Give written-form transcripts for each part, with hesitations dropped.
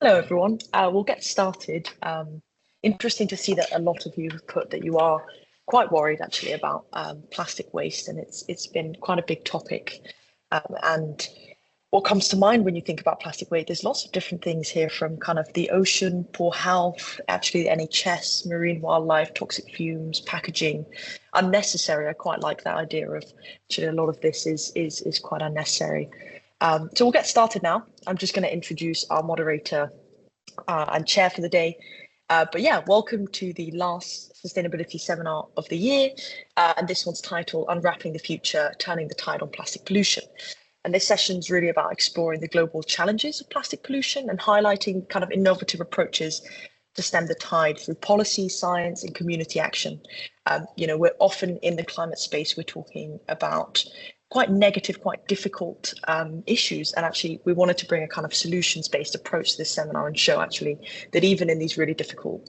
Hello, everyone. We'll get started. Interesting to see that a lot of you have put that you are quite worried actually about plastic waste, and it's been quite a big topic. And what comes to mind when you think about plastic waste, there's lots of different things here, from kind of the ocean, poor health, actually the NHS, marine wildlife, toxic fumes, packaging, unnecessary. I quite like that idea of actually a lot of this is quite unnecessary. So we'll get started now. I'm just going to introduce our moderator and chair for the day. But yeah, welcome to the last sustainability seminar of the year. And this one's titled Unwrapping the Future, Turning the Tide on Plastic Pollution. And this session's really about exploring the global challenges of plastic pollution and highlighting kind of innovative approaches to stem the tide through policy, science, and community action. We're often in the climate space, we're talking about quite negative, quite difficult issues. And actually, we wanted to bring a kind of solutions-based approach to this seminar and show actually that even in these really difficult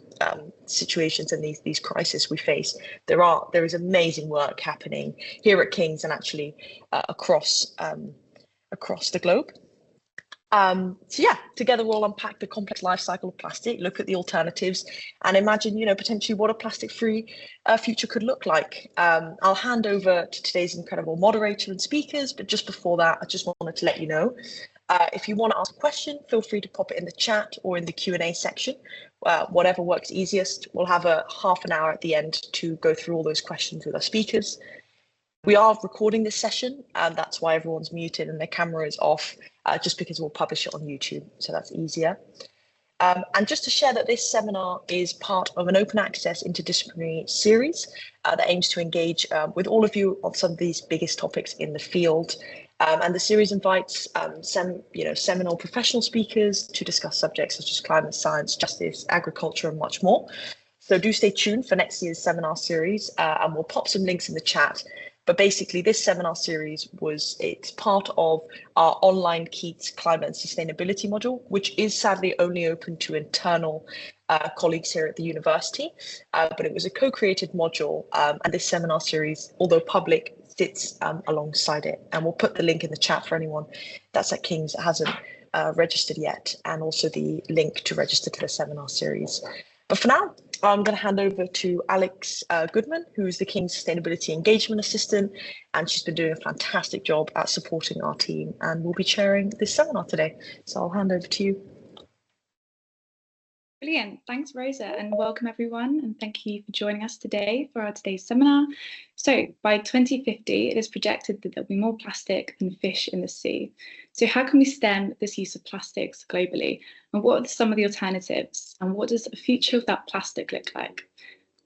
situations and these crises we face, there is amazing work happening here at King's and actually across the globe. So yeah, together we'll unpack the complex life cycle of plastic, look at the alternatives, and imagine, potentially what a plastic-free future could look like. I'll hand over to today's incredible moderator and speakers, but just before that, I just wanted to let you know, if you want to ask a question, feel free to pop it in the chat or in the Q&A section, whatever works easiest. We'll have a half an hour at the end to go through all those questions with our speakers. We are recording this session, and that's why everyone's muted and their camera is off, just because we'll publish it on YouTube, so that's easier. And just to share that this seminar is part of an open access interdisciplinary series that aims to engage with all of you on some of these biggest topics in the field. And the series invites seminal professional speakers to discuss subjects such as climate science, justice, agriculture, and much more. So do stay tuned for next year's seminar series, and we'll pop some links in the chat. But basically, this seminar series it's part of our online Keats Climate and Sustainability module, which is sadly only open to internal colleagues here at the university. But it was a co-created module, and this seminar series, although public, sits alongside it. And we'll put the link in the chat for anyone that's at King's that hasn't registered yet, and also the link to register to the seminar series. But for now, I'm going to hand over to Alex Goodman, who's the King's Sustainability Engagement Assistant, and she's been doing a fantastic job at supporting our team and will be chairing this seminar today. So I'll hand over to you. Brilliant. Thanks, Rosa, and welcome everyone. And thank you for joining us today for today's seminar. So by 2050, it is projected that there'll be more plastic than fish in the sea. So how can we stem this use of plastics globally? And what are some of the alternatives? And what does the future of that plastic look like?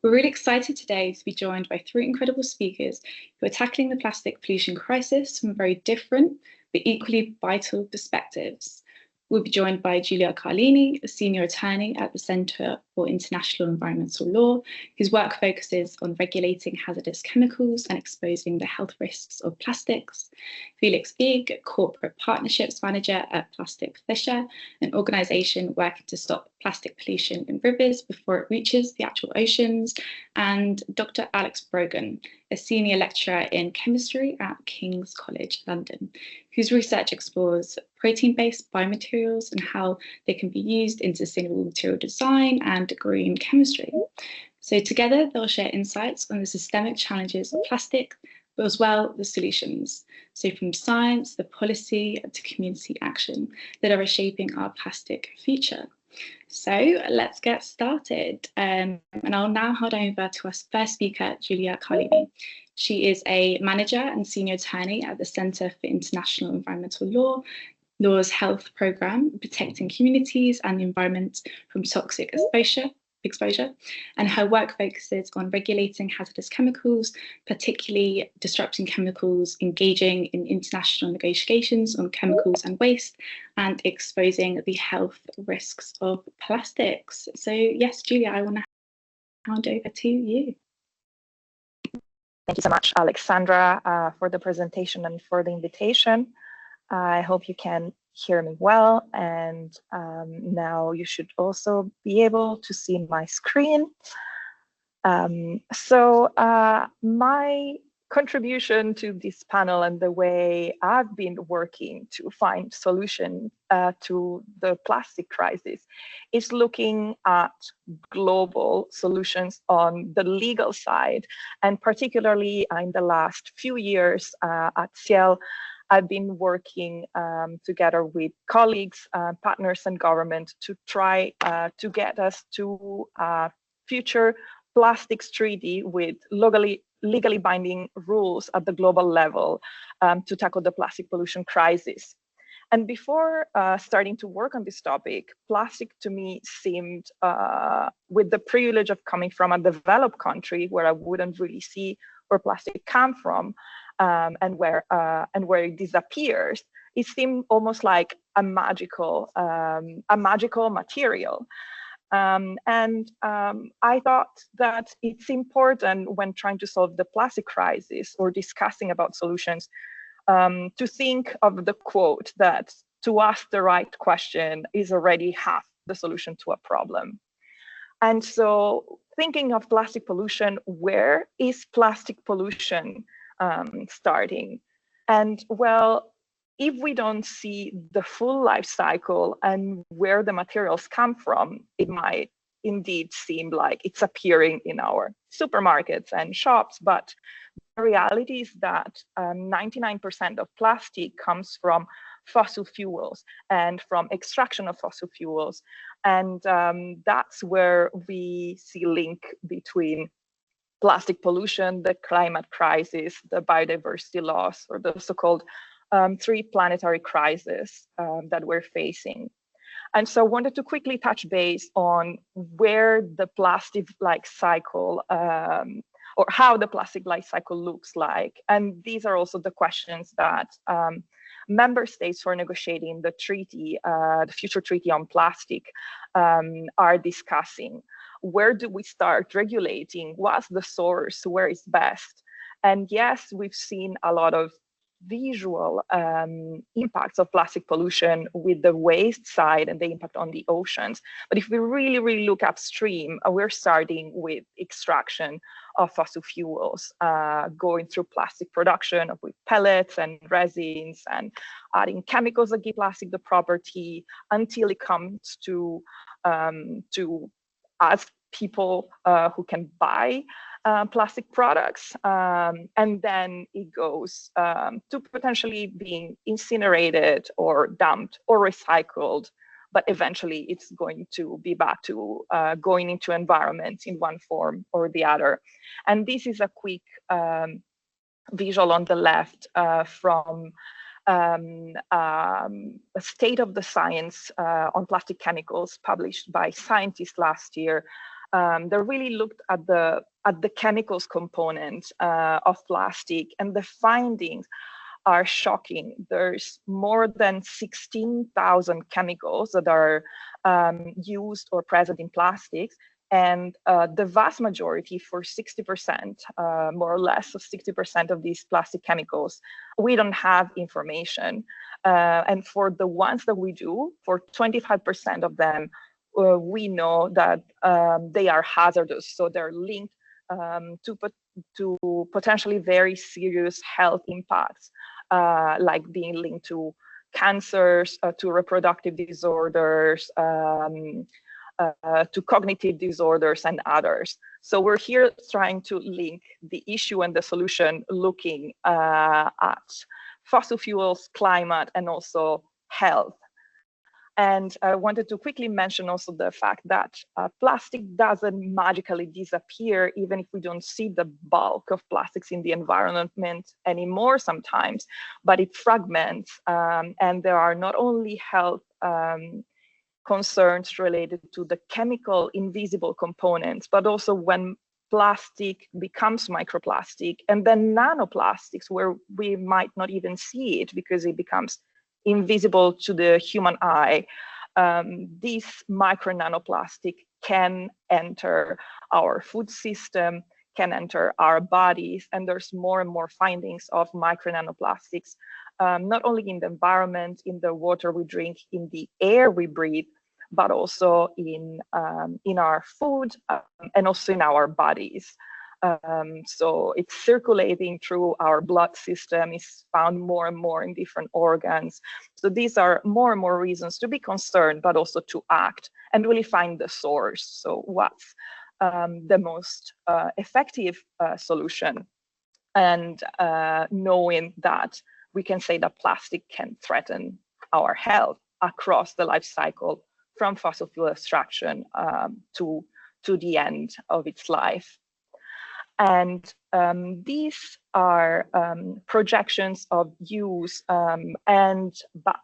We're really excited today to be joined by three incredible speakers who are tackling the plastic pollution crisis from very different but equally vital perspectives. We'll be joined by Giulia Carlini, a senior attorney at the Centre for International Environmental Law, whose work focuses on regulating hazardous chemicals and exposing the health risks of plastics. Felix Wiig, corporate partnerships manager at Plastic Fisher, an organisation working to stop plastic pollution in rivers before it reaches the actual oceans. And Dr. Alex Brogan, a senior lecturer in chemistry at King's College London, whose research explores protein-based biomaterials and how they can be used in sustainable material design and green chemistry. So together, they'll share insights on the systemic challenges of plastic, but as well the solutions. So from science, the policy, to community action that are reshaping our plastic future. So let's get started. And I'll now hand over to our first speaker, Giulia Carlini. She is a manager and senior attorney at the Centre for International Environmental Law's health programme, protecting communities and the environment from toxic exposure, and her work focuses on regulating hazardous chemicals, particularly disrupting chemicals, engaging in international negotiations on chemicals and waste, and exposing the health risks of plastics. So yes, Giulia, I want to hand over to you. Thank you so much, Alexandra, for the presentation and for the invitation. I hope you can hear me well, and now you should also be able to see my screen. My contribution to this panel and the way I've been working to find solutions to the plastic crisis is looking at global solutions on the legal side. And particularly in the last few years at CIEL, I've been working together with colleagues, partners and government to try to get us to a future plastics treaty with legally binding rules at the global level to tackle the plastic pollution crisis. And before starting to work on this topic, plastic to me seemed, with the privilege of coming from a developed country where I wouldn't really see where plastic come from and where it disappears, it seemed almost like a magical material. I thought that it's important when trying to solve the plastic crisis or discussing about solutions to think of the quote that to ask the right question is already half the solution to a problem. And so thinking of plastic pollution, where is plastic pollution starting? And well, if we don't see the full life cycle and where the materials come from, it might indeed seem like it's appearing in our supermarkets and shops. But the reality is that 99% of plastic comes from fossil fuels and from extraction of fossil fuels. And that's where we see a link between plastic pollution, the climate crisis, the biodiversity loss, or the so-called three planetary crises that we're facing. And so I wanted to quickly touch base on where the plastic life cycle or how the plastic life cycle looks like. And these are also the questions that member states who are negotiating the treaty, the future treaty on plastic, are discussing. Where do we start regulating? What's the source? Where is best? And yes, we've seen a lot of visual impacts of plastic pollution with the waste side and the impact on the oceans. But if we really look upstream, we're starting with extraction of fossil fuels, going through plastic production with pellets and resins and adding chemicals that give plastic the property until it comes to us people who can buy plastic products, and then it goes to potentially being incinerated or dumped or recycled, but eventually it's going to be back to going into environments in one form or the other. And this is a quick visual on the left from a state of the science on plastic chemicals published by scientists last year. They really looked at the chemicals component of plastic, and the findings are shocking. There's more than 16,000 chemicals that are used or present in plastics, and the vast majority, for 60%, more or less of 60% of these plastic chemicals, we don't have information. And for the ones that we do, for 25% of them, we know that they are hazardous, so they're linked to potentially very serious health impacts, like being linked to cancers, to reproductive disorders, to cognitive disorders and others. So we're here trying to link the issue and the solution, looking at fossil fuels, climate, and also health. And I wanted to quickly mention also the fact that plastic doesn't magically disappear, even if we don't see the bulk of plastics in the environment anymore sometimes, but it fragments. And there are not only health concerns related to the chemical invisible components, but also when plastic becomes microplastic and then nanoplastics, where we might not even see it because it becomes invisible to the human eye. These micro nanoplastic can enter our food system, can enter our bodies, and there's more and more findings of micro nanoplastics, not only in the environment, in the water we drink, in the air we breathe, but also in our food and also in our bodies. So it's circulating through our blood system, is found more and more in different organs. So these are more and more reasons to be concerned, but also to act and really find the source. So what's the most effective solution? And knowing that we can say that plastic can threaten our health across the life cycle, from fossil fuel extraction to the end of its life. And these are projections of use, and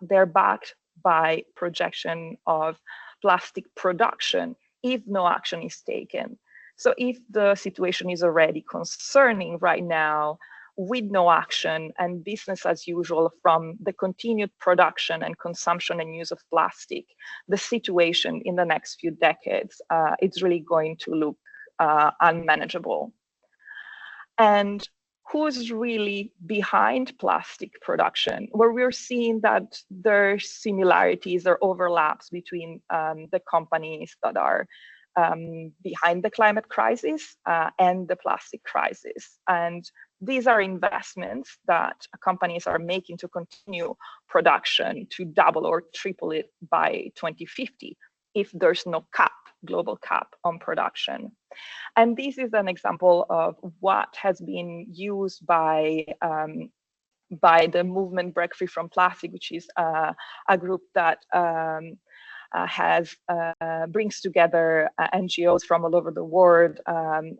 they're backed by projection of plastic production if no action is taken. So if the situation is already concerning right now, with no action and business as usual from the continued production and consumption and use of plastic, the situation in the next few decades, it's really going to look unmanageable. And who's really behind plastic production? Where we're seeing that there's similarities or overlaps between the companies that are behind the climate crisis and the plastic crisis. And these are investments that companies are making to continue production to double or triple it by 2050 if there's no cap, global cap on production. And this is an example of what has been used by the movement Break Free from Plastic, which is a group that brings together NGOs from all over the world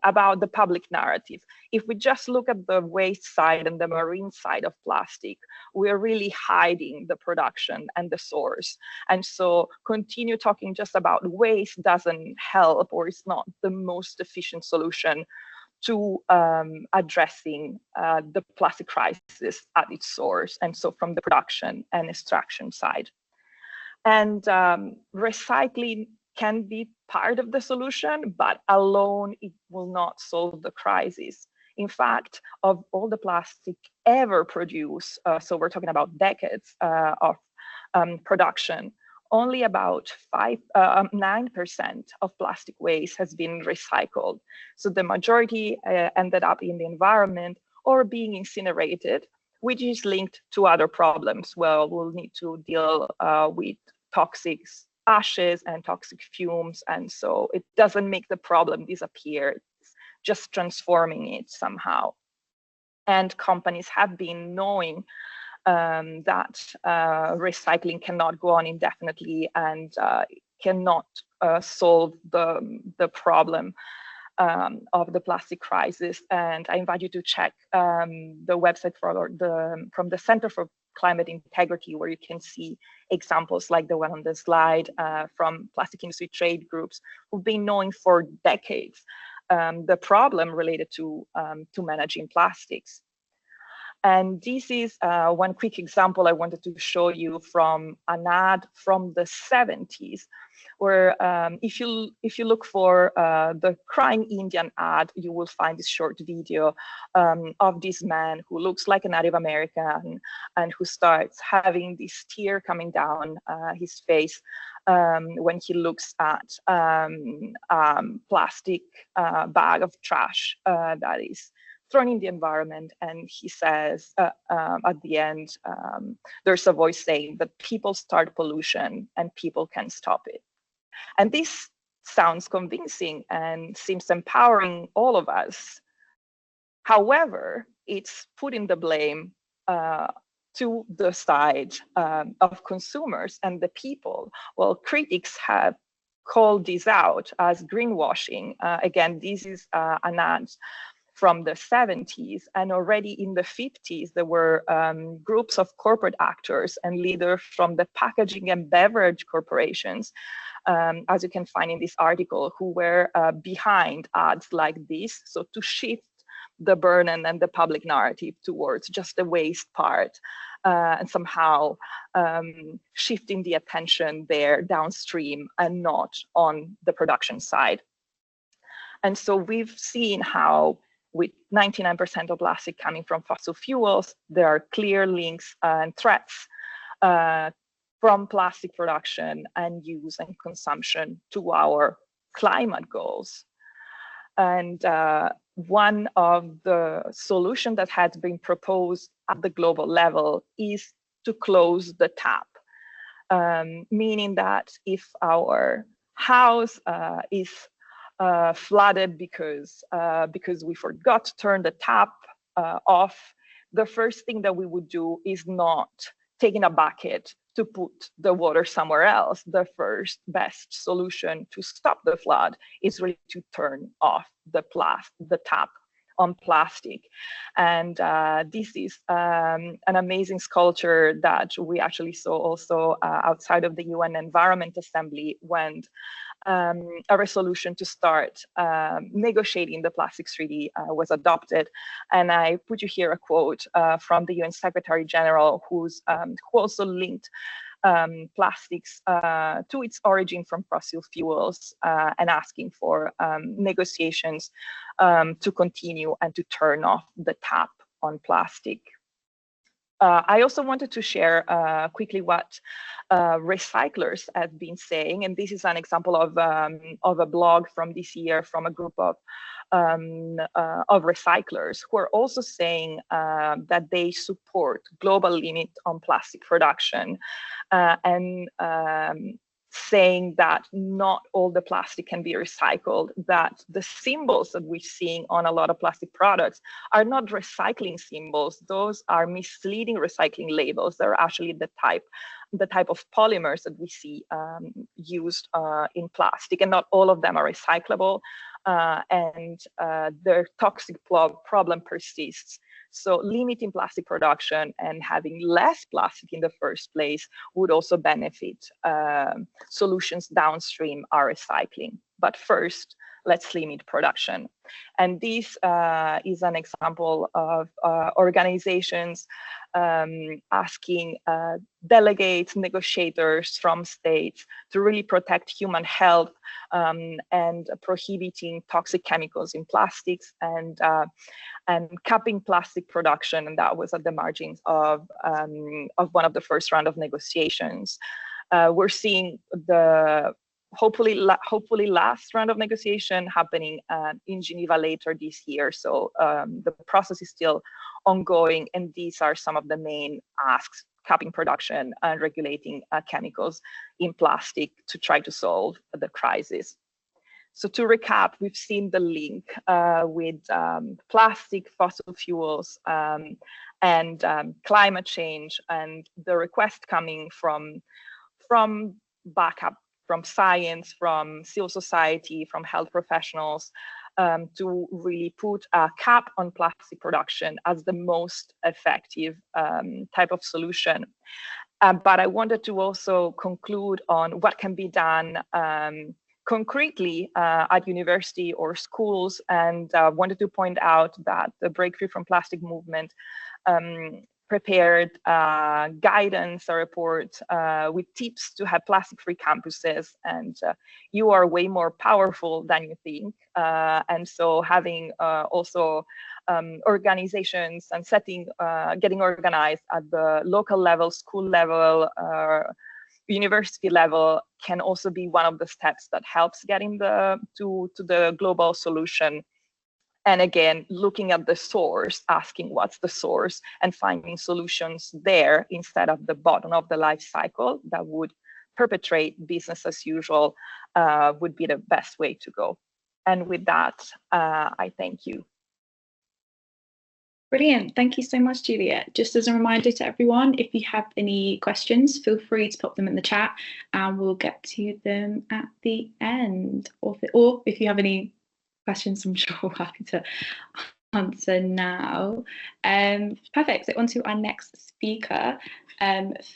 about the public narrative. If we just look at the waste side and the marine side of plastic, we're really hiding the production and the source. And so continue talking just about waste doesn't help, or is not the most efficient solution to addressing the plastic crisis at its source, and so from the production and extraction side. And recycling can be part of the solution, but alone it will not solve the crisis. In fact, of all the plastic ever produced, so we're talking about decades of production, only about 9% of plastic waste has been recycled. So the majority ended up in the environment or being incinerated, which is linked to other problems. Well, we'll need to deal with toxic ashes and toxic fumes. And so it doesn't make the problem disappear, it's just transforming it somehow. And companies have been knowing that recycling cannot go on indefinitely and cannot solve the problem of the plastic crisis. And I invite you to check the website from the Center for Climate Integrity, where you can see examples like the one on the slide from plastic industry trade groups who've been knowing for decades the problem related to managing plastics. And this is one quick example I wanted to show you from an ad from the 70s, where if you look for the Crying Indian ad, you will find this short video of this man who looks like a Native American and who starts having this tear coming down his face when he looks at plastic bag of trash that is thrown in the environment. And he says at the end, there's a voice saying that people start pollution and people can stop it. And this sounds convincing and seems empowering all of us. However, it's putting the blame to the side of consumers and the people. Well, critics have called this out as greenwashing. Again, this is an ad from the 70s, and already in the 50s, there were groups of corporate actors and leaders from the packaging and beverage corporations, as you can find in this article, who were behind ads like this, so to shift the burden and the public narrative towards just the waste part, and somehow shifting the attention there downstream and not on the production side. And so we've seen how with 99% of plastic coming from fossil fuels, there are clear links and threats from plastic production and use and consumption to our climate goals. And one of the solutions that has been proposed at the global level is to close the tap, meaning that if our house is flooded because we forgot to turn the tap off, the first thing that we would do is not taking a bucket to put the water somewhere else. The first best solution to stop the flood is really to turn off the tap on plastic. And this is an amazing sculpture that we actually saw also outside of the UN Environment Assembly when a resolution to start negotiating the plastics treaty was adopted. And I put you here a quote from the UN Secretary General, who also linked plastics to its origin from fossil fuels and asking for negotiations to continue and to turn off the tap on plastic. I also wanted to share quickly what recyclers have been saying, and this is an example of a blog from this year from a group of recyclers who are also saying that they support global limit on plastic production and saying that not all the plastic can be recycled, that the symbols that we're seeing on a lot of plastic products are not recycling symbols. Those are misleading recycling labels. They're actually the type of polymers that we see used in plastic, and not all of them are recyclable, and their toxic problem persists. So limiting plastic production and having less plastic in the first place would also benefit solutions downstream are recycling. But first, let's limit production. And this is an example of organizations asking delegates, negotiators from states to really protect human health and prohibiting toxic chemicals in plastics and capping plastic production. And that was at the margins of one of the first round of negotiations. We're seeing the hopefully last round of negotiation happening in Geneva later this year. So the process is still ongoing, and these are some of the main asks: capping production and regulating chemicals in plastic to try to solve the crisis. So to recap, we've seen the link with plastic, fossil fuels, and climate change, and the request coming from backup, from science, from civil society, from health professionals, to really put a cap on plastic production as the most effective type of solution. But I wanted to also conclude on what can be done concretely at university or schools, and wanted to point out that the Breakthrough from Plastic movement prepared guidance, a report with tips to have plastic-free campuses, and you are way more powerful than you think. And so having also organizations and getting organized at the local level, school level, university level can also be one of the steps that helps getting to the global solution. And again, looking at the source, asking what's the source and finding solutions there instead of the bottom of the life cycle that would perpetrate business as usual would be the best way to go. And with that, I thank you. Brilliant. Thank you so much, Giulia. Just as a reminder to everyone, if you have any questions, feel free to pop them in the chat and we'll get to them at the end. Or if you have any questions, I'm sure we're happy to answer now. Perfect. So on to our next speaker,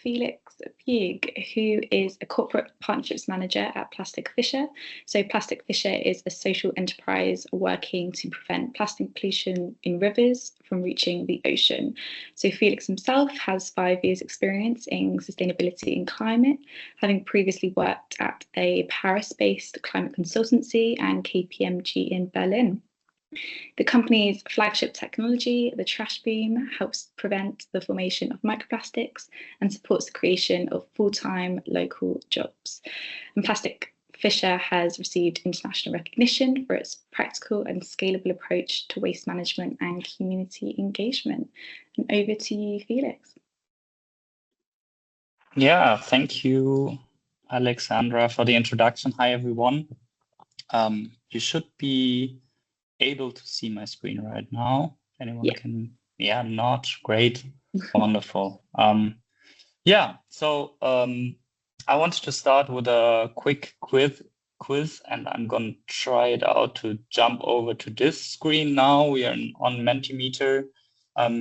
Felix Puig, who is a corporate partnerships manager at Plastic Fisher. So Plastic Fisher is a social enterprise working to prevent plastic pollution in rivers from reaching the ocean. So Felix himself has 5 years experience in sustainability and climate, having previously worked at a Paris-based climate consultancy and KPMG in Berlin. The company's flagship technology, the Trash Beam, helps prevent the formation of microplastics and supports the creation of full-time local jobs. And Plastic Fisher has received international recognition for its practical and scalable approach to waste management and community engagement. And over to you, Felix. Yeah, thank you, Alexandra, for the introduction. Hi, everyone. You should be able to see my screen right now. Anyone can? Yeah, not great. Wonderful. So I wanted to start with a quick quiz, and I'm going to try it out to jump over to this screen now. We are on Mentimeter.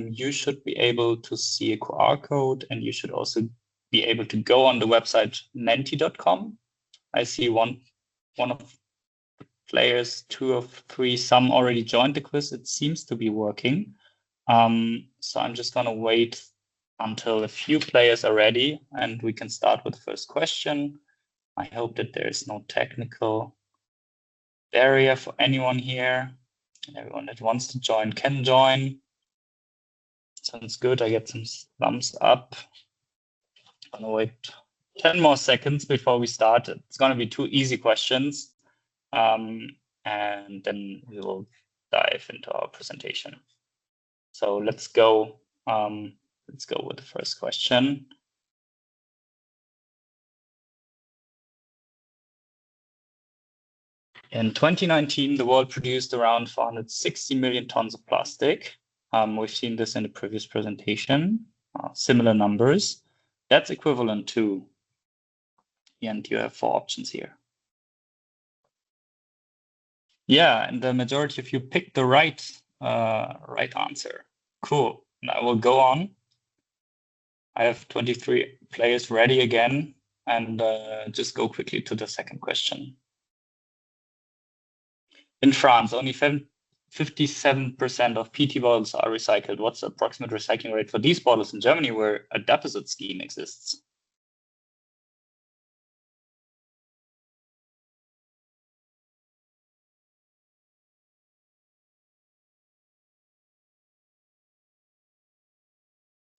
You should be able to see a QR code, and you should also be able to go on the website menti.com. I see one of the players, 2 of 3, some already joined the quiz. It seems to be working. So I'm just going to wait until a few players are ready, and we can start with the first question. I hope that there is no technical barrier for anyone here. Everyone that wants to join can join. Sounds good. I get some thumbs up. I'm gonna wait 10 more seconds before we start. It's going to be 2 easy questions, and then we will dive into our presentation. So let's go. Let's go with the first question. In 2019, the world produced around 460 million tons of plastic. We've seen this in the previous presentation, similar numbers. That's equivalent to, and you have 4 options here. Yeah, and the majority of you picked the right answer. Cool. And I will go on. I have 23 players ready again, and just go quickly to the second question. In France, only 57% of PET bottles are recycled. What's the approximate recycling rate for these bottles in Germany, where a deposit scheme exists?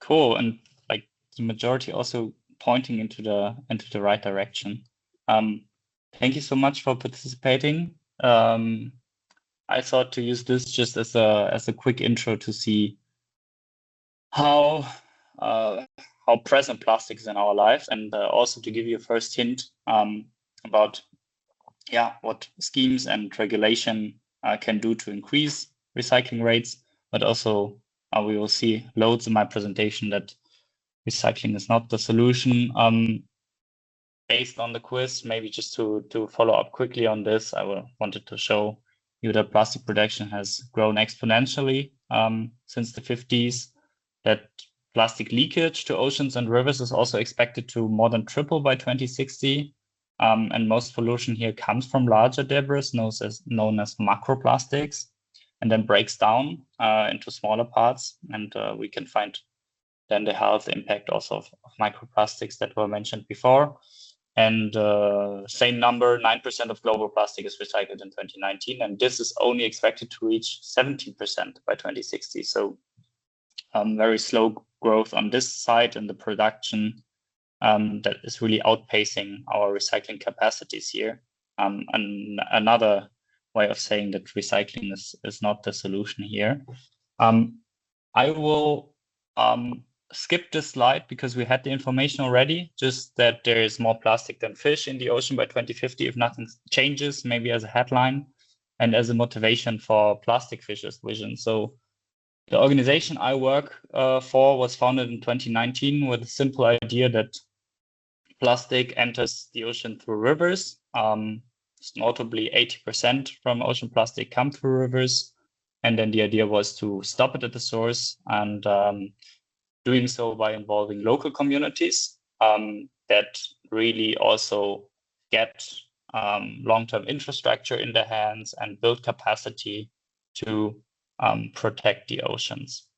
Cool, and like the majority also pointing into the right direction. Thank you so much for participating. I thought to use this just as a quick intro to see how present plastic is in our lives, and also to give you a first hint about what schemes and regulation can do to increase recycling rates. But also we will see loads in my presentation that recycling is not the solution. Based on the quiz, maybe just to follow up quickly on this, I wanted to show you that plastic production has grown exponentially since the 50s, that plastic leakage to oceans and rivers is also expected to more than triple by 2060. And most pollution here comes from larger debris known as macroplastics, and then breaks down into smaller parts. And we can find then the health impact also of microplastics that were mentioned before. And same number, 9% of global plastic is recycled in 2019, and this is only expected to reach 17% by 2060. So very slow growth on this side, and the production that is really outpacing our recycling capacities here. And another way of saying that recycling is not the solution here. I will skip this slide because we had the information already, just that there is more plastic than fish in the ocean by 2050 if nothing changes, maybe as a headline and as a motivation for Plastic Fishers Vision. So the organization I work for was founded in 2019 with a simple idea that plastic enters the ocean through rivers. Notably 80% from ocean plastic come through rivers. And then the idea was to stop it at the source, and doing so by involving local communities that really also get long-term infrastructure in their hands and build capacity to protect the oceans.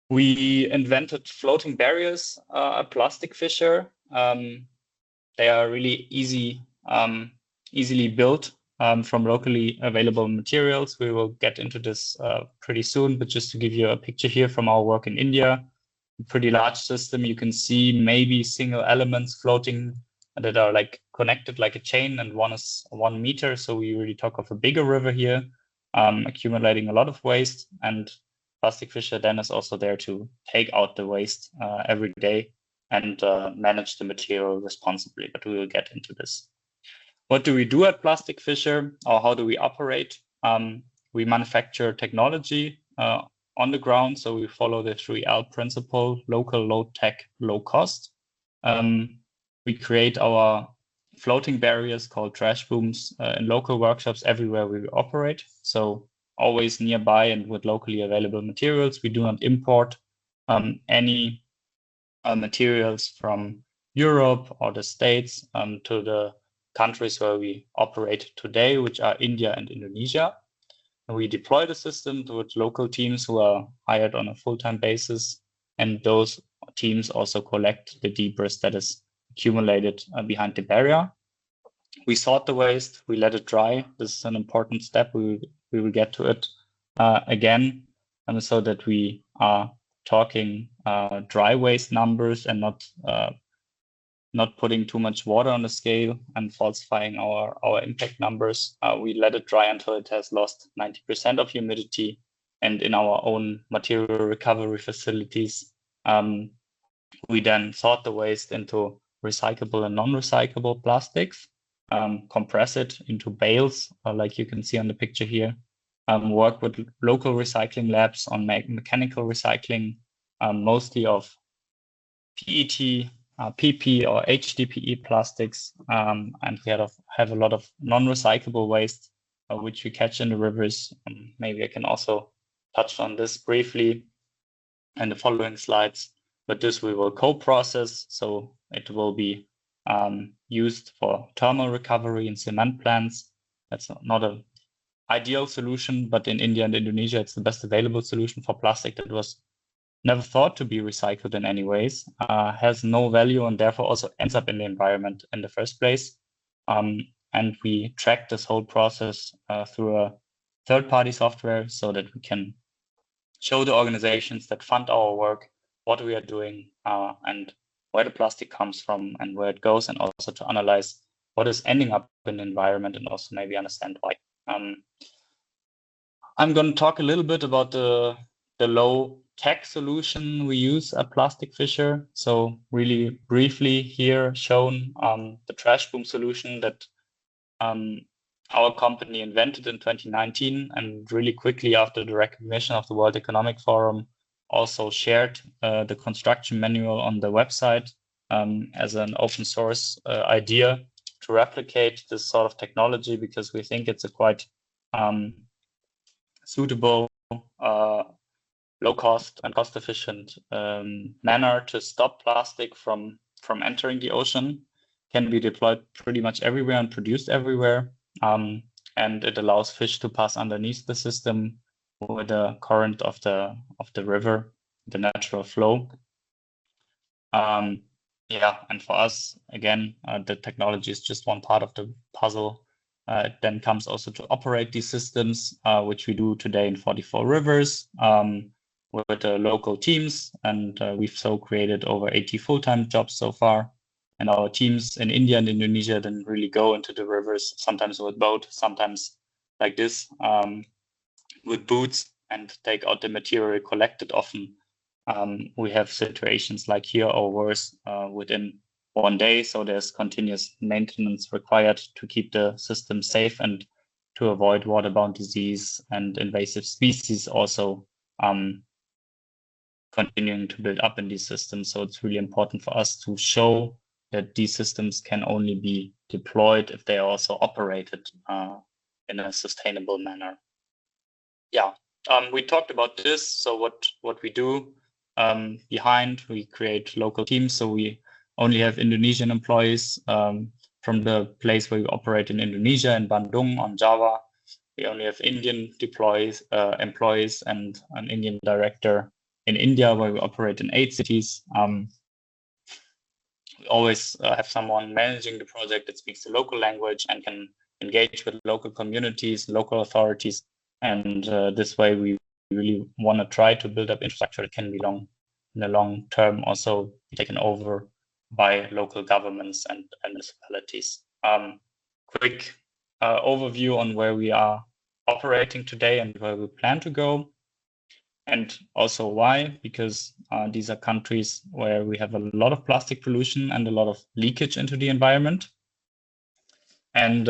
We invented floating barriers, a plastic fisher. They are really easily built from locally available materials. We will get into this pretty soon, but just to give you a picture here from our work in India, a pretty large system. You can see maybe single elements floating that are like connected like a chain, and one is 1 meter. So we really talk of a bigger river here, accumulating a lot of waste, and Plastic Fisher then is also there to take out the waste every day and manage the material responsibly. But we will get into this. What do we do at Plastic Fisher, or how do we operate? We manufacture technology on the ground, so we follow the 3L principle: local, low tech, low cost. We create our floating barriers called trash booms in local workshops everywhere we operate. So always nearby and with locally available materials. We do not import any materials from Europe or the States to the countries where we operate today, which are India and Indonesia. And we deploy the system with local teams who are hired on a full-time basis. And those teams also collect the debris that is accumulated behind the barrier. We sort the waste, we let it dry. This is an important step. We will get to it again, so that we are talking dry waste numbers and not putting too much water on the scale and falsifying our impact numbers. We let it dry until it has lost 90% of humidity. And in our own material recovery facilities, we then sort the waste into recyclable and non-recyclable plastics, compress it into bales, like you can see on the picture here, work with local recycling labs on mechanical recycling, mostly of PET, PP or HDPE plastics, and we have a lot of non-recyclable waste, which we catch in the rivers. Maybe I can also touch on this briefly in the following slides, but this we will co-process, so it will be used for thermal recovery in cement plants. That's not an ideal solution, but in India and Indonesia, it's the best available solution for plastic that was never thought to be recycled in any ways, has no value, and therefore also ends up in the environment in the first place. And we track this whole process through a third-party software so that we can show the organizations that fund our work what we are doing and where the plastic comes from and where it goes, and also to analyze what is ending up in the environment and also maybe understand why. I'm going to talk a little bit about the low tech solution we use at Plastic Fisher. So really briefly here shown the trash boom solution that our company invented in 2019, and really quickly after the recognition of the World Economic Forum also shared the construction manual on the website as an open source idea to replicate this sort of technology, because we think it's a quite suitable, low cost and cost efficient manner to stop plastic from entering the ocean. Can be deployed pretty much everywhere and produced everywhere. And it allows fish to pass underneath the system with the current of the river, the natural flow. Yeah, and for us, again, the technology is just one part of the puzzle. It then comes also to operate these systems, which we do today in 44 rivers with local teams, and we've so created over 80 full-time jobs so far. And our teams in India and Indonesia then really go into the rivers, sometimes with boat, sometimes like this, with boots, and take out the material collected. Often we have situations like here or worse within 1 day. So there's continuous maintenance required to keep the system safe and to avoid waterborne disease and invasive species also continuing to build up in these systems. So it's really important for us to show that these systems can only be deployed if they are also operated in a sustainable manner. Yeah, we talked about this. So what we do behind, we create local teams. So we only have Indonesian employees from the place where we operate in Indonesia, in Bandung on Java. We only have Indian employees and an Indian director in India, where we operate in 8 cities. We always have someone managing the project that speaks the local language and can engage with local communities, local authorities. And this way we really want to try to build up infrastructure that can be in the long term also taken over by local governments and municipalities. Quick overview on where we are operating today and where we plan to go, and also why, because these are countries where we have a lot of plastic pollution and a lot of leakage into the environment. And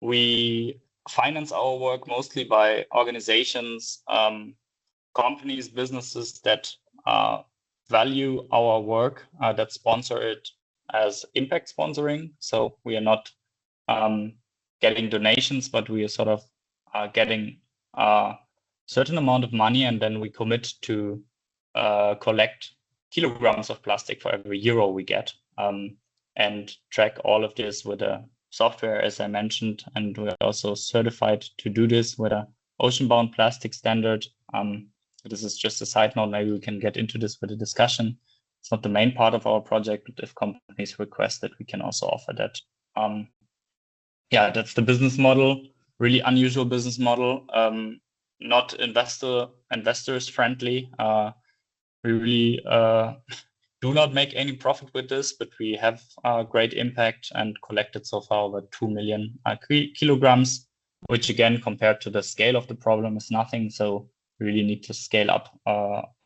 we finance our work mostly by organizations, companies, businesses that value our work, that sponsor it as impact sponsoring. So we are not getting donations, but we are sort of getting a certain amount of money, and then we commit to collect kilograms of plastic for every euro we get, and track all of this with a software, as I mentioned, and we're also certified to do this with an ocean-bound plastic standard. This is just a side note. Maybe we can get into this with a discussion. It's not the main part of our project, but if companies request it, we can also offer that. Yeah, that's the business model. Really unusual business model. Not investors friendly. We really do not make any profit with this, but we have great impact and collected so far over 2 million kilograms, which again, compared to the scale of the problem, is nothing. So we really need to scale up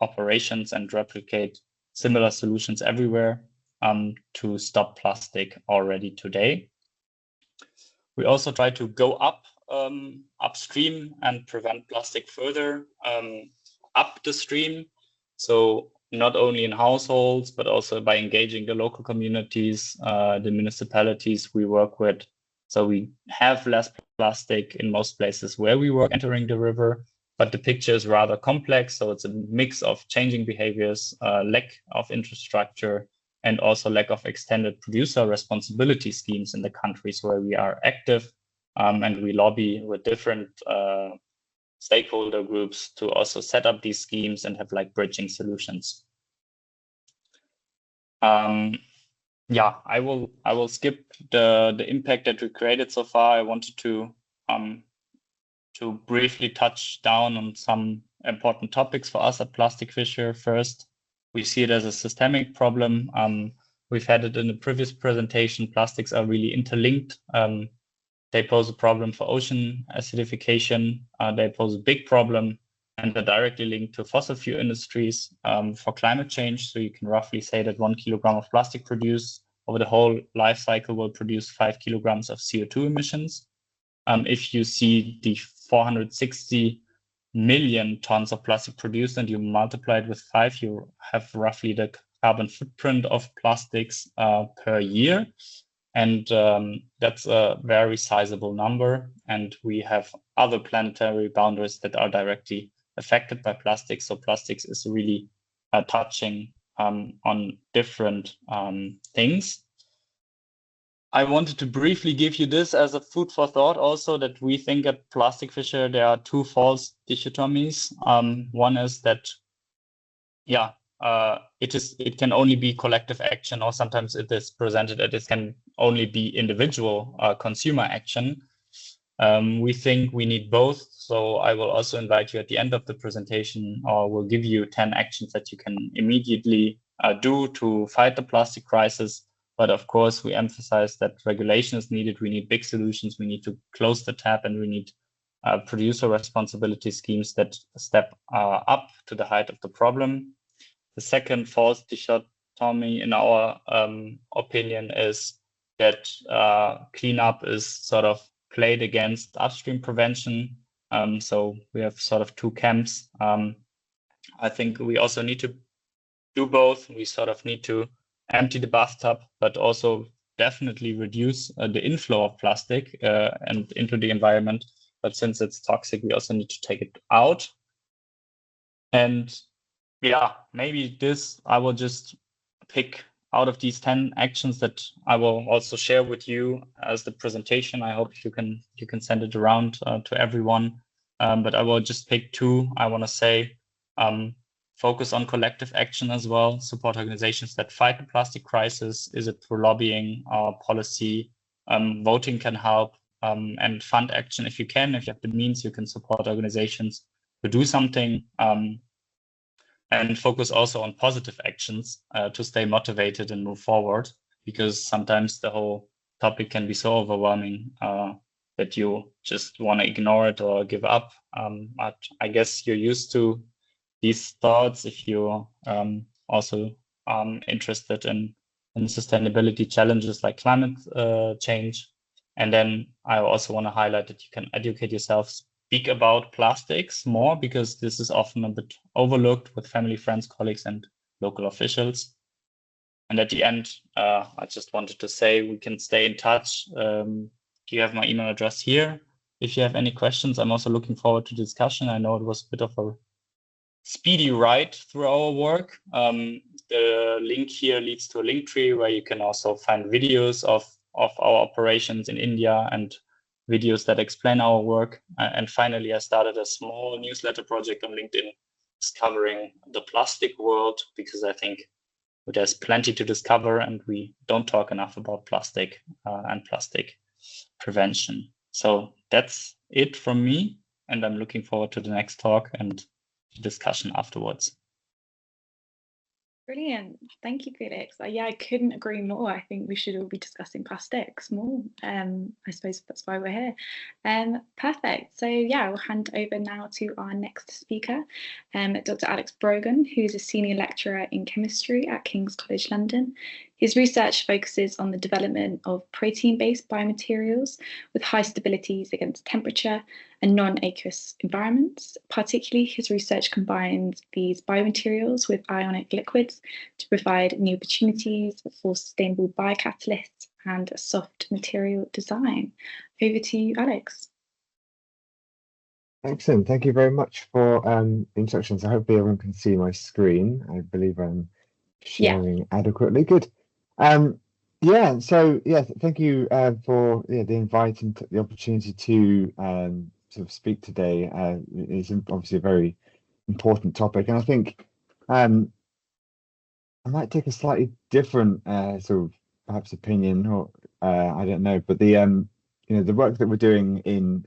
operations and replicate similar solutions everywhere to stop plastic already today. We also try to go upstream and prevent plastic further up the stream. So not only in households, but also by engaging the local communities, the municipalities we work with. So we have less plastic in most places where we work entering the river, but the picture is rather complex. So it's a mix of changing behaviors, lack of infrastructure, and also lack of extended producer responsibility schemes in the countries where we are active. And we lobby with different stakeholder groups to also set up these schemes and have like bridging solutions. Yeah, I will skip the impact that we created so far. I wanted to briefly touch down on some important topics for us at Plastic Fisher. First, we see it as a systemic problem. We've had it in the previous presentation. Plastics are really interlinked. They pose a problem for ocean acidification. They pose a big problem, and they're directly linked to fossil fuel industries for climate change. So you can roughly say that 1 kilogram of plastic produced over the whole life cycle will produce 5 kilograms of CO2 emissions. If you see the 460 million tons of plastic produced and you multiply it with 5, you have roughly the carbon footprint of plastics per year. And that's a very sizable number. And we have other planetary boundaries that are directly affected by plastics. So plastics is really touching on different things. I wanted to briefly give you this as a food for thought also, that we think at Plastic Fisher there are two false dichotomies. One is that, yeah, it can only be collective action, or sometimes it is presented that it can only be individual consumer action. We think we need both. So I will also invite you at the end of the presentation, or we'll give you 10 actions that you can immediately do to fight the plastic crisis. But of course, we emphasize that regulation is needed. We need big solutions. We need to close the tap, and we need producer responsibility schemes that step up to the height of the problem. The second false dichotomy, in our opinion, is that cleanup is sort of played against upstream prevention. So we have sort of two camps. I think we also need to do both. We sort of need to empty the bathtub, but also definitely reduce the inflow of plastic and into the environment. But since it's toxic, we also need to take it out. And yeah, maybe this I will just pick out of these 10 actions that I will also share with you as the presentation. I hope you can send it around to everyone. But I will just pick two. I want to say focus on collective action as well. Support organizations that fight the plastic crisis. Is it through lobbying or policy? Voting can help, and fund action if you can. If you have the means, you can support organizations to do something. and focus also on positive actions to stay motivated and move forward, because sometimes the whole topic can be so overwhelming that you just want to ignore it or give up. But I guess you're used to these thoughts if you're also interested in sustainability challenges like climate change. And then I also want to highlight that you can educate yourself, speak about plastics more, because this is often a bit overlooked with family, friends, colleagues, and local officials. And at the end, I just wanted to say we can stay in touch. You have my email address here. If you have any questions, I'm also looking forward to discussion. I know it was a bit of a speedy ride through our work. The link here leads to a link tree where you can also find videos of our operations in India and videos that explain our work. And finally, I started a small newsletter project on LinkedIn discovering the plastic world, because I think there's plenty to discover and we don't talk enough about plastic and plastic prevention. So that's it from me, and I'm looking forward to the next talk and discussion afterwards. Brilliant. Thank you, Felix. Yeah, I couldn't agree more. I think we should all be discussing plastics more. I suppose that's why we're here. Perfect. So yeah, I'll hand over now to our next speaker, Dr. Alex Brogan, who's a senior lecturer in chemistry at King's College London. His research focuses on the development of protein-based biomaterials with high stabilities against temperature and non-aqueous environments. Particularly, his research combines these biomaterials with ionic liquids to provide new opportunities for sustainable biocatalysts and soft material design. Over to you, Alex. Excellent. Thank you very much for the instructions. I hope everyone can see my screen. I believe I'm sharing adequately. Good. Thank you for the invite and the opportunity to sort of speak today. It's obviously a very important topic, and I think I might take a slightly different sort of perhaps opinion, or I don't know, but the the work that we're doing in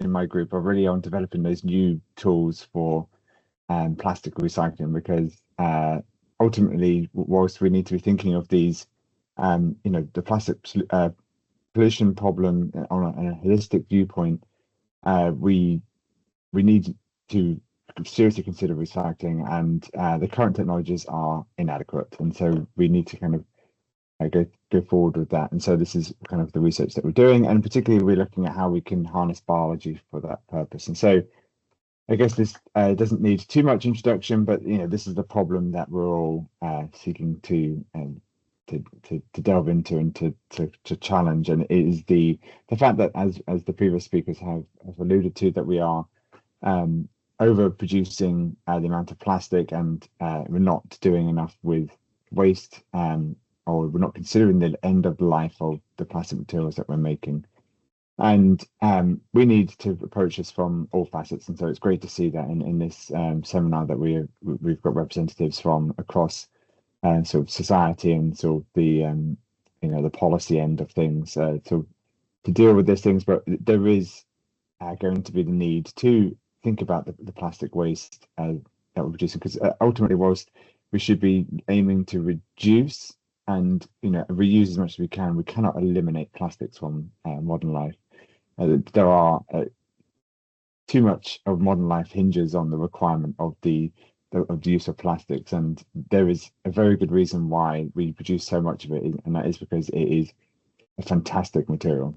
my group are really on developing those new tools for plastic recycling, because ultimately, whilst we need to be thinking of these, the plastic pollution problem on a holistic viewpoint, we need to seriously consider recycling, and the current technologies are inadequate, and so we need to kind of go forward with that. And so this is kind of the research that we're doing, and particularly we're looking at how we can harness biology for that purpose. And so I guess this doesn't need too much introduction, but this is the problem that we're all seeking to delve into and to challenge, and it is the fact that, as the previous speakers have alluded to, that we are overproducing the amount of plastic, and we're not doing enough with waste, or we're not considering the end of the life of the plastic materials that we're making. And we need to approach this from all facets, and so it's great to see that in this seminar that we've got representatives from across sort of society and sort of the the policy end of things to deal with these things. But there is going to be the need to think about the plastic waste that we're producing, because ultimately, whilst we should be aiming to reduce and reuse as much as we cannot eliminate plastics from modern life. There are too much of modern life hinges on the requirement of the use of plastics, and there is a very good reason why we produce so much of it, and that is because it is a fantastic material.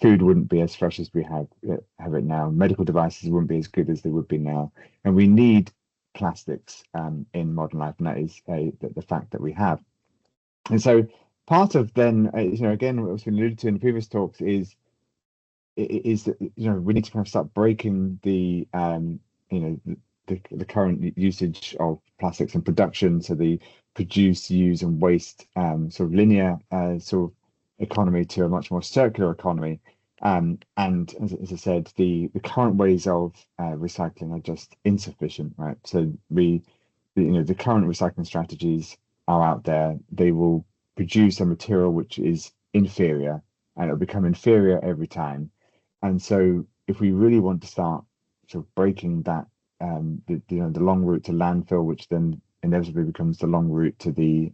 Food wouldn't be as fresh as we have it now. Medical devices wouldn't be as good as they would be now, and we need plastics in modern life, and that is the fact that we have. And so part of then, again, what's been alluded to in the previous talks is that we need to kind of start breaking the current usage of plastics in production, so the produce, use, and waste sort of linear sort of economy to a much more circular economy. And as I said, the current ways of recycling are just insufficient, right? So the current recycling strategies are out there. They will produce a material which is inferior, and it'll become inferior every time. And so if we really want to start sort of breaking that the long route to landfill, which then inevitably becomes the long route to the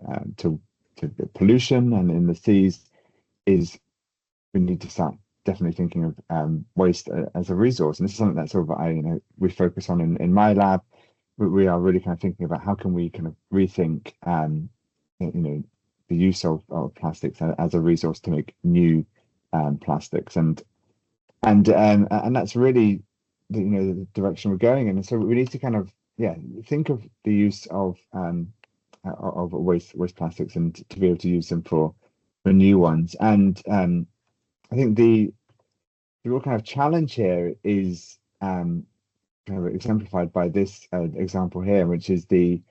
the pollution and in the seas, is we need to start definitely thinking of waste as a resource. And this is something that sort of we focus on in my lab. We are really kind of thinking about how can we kind of rethink the use of plastics as a resource to make new plastics, and that's really the direction we're going in. And so we need to kind of think of the use of waste plastics and to be able to use them for new ones. And I think the real kind of challenge here is kind of exemplified by this example here, which is the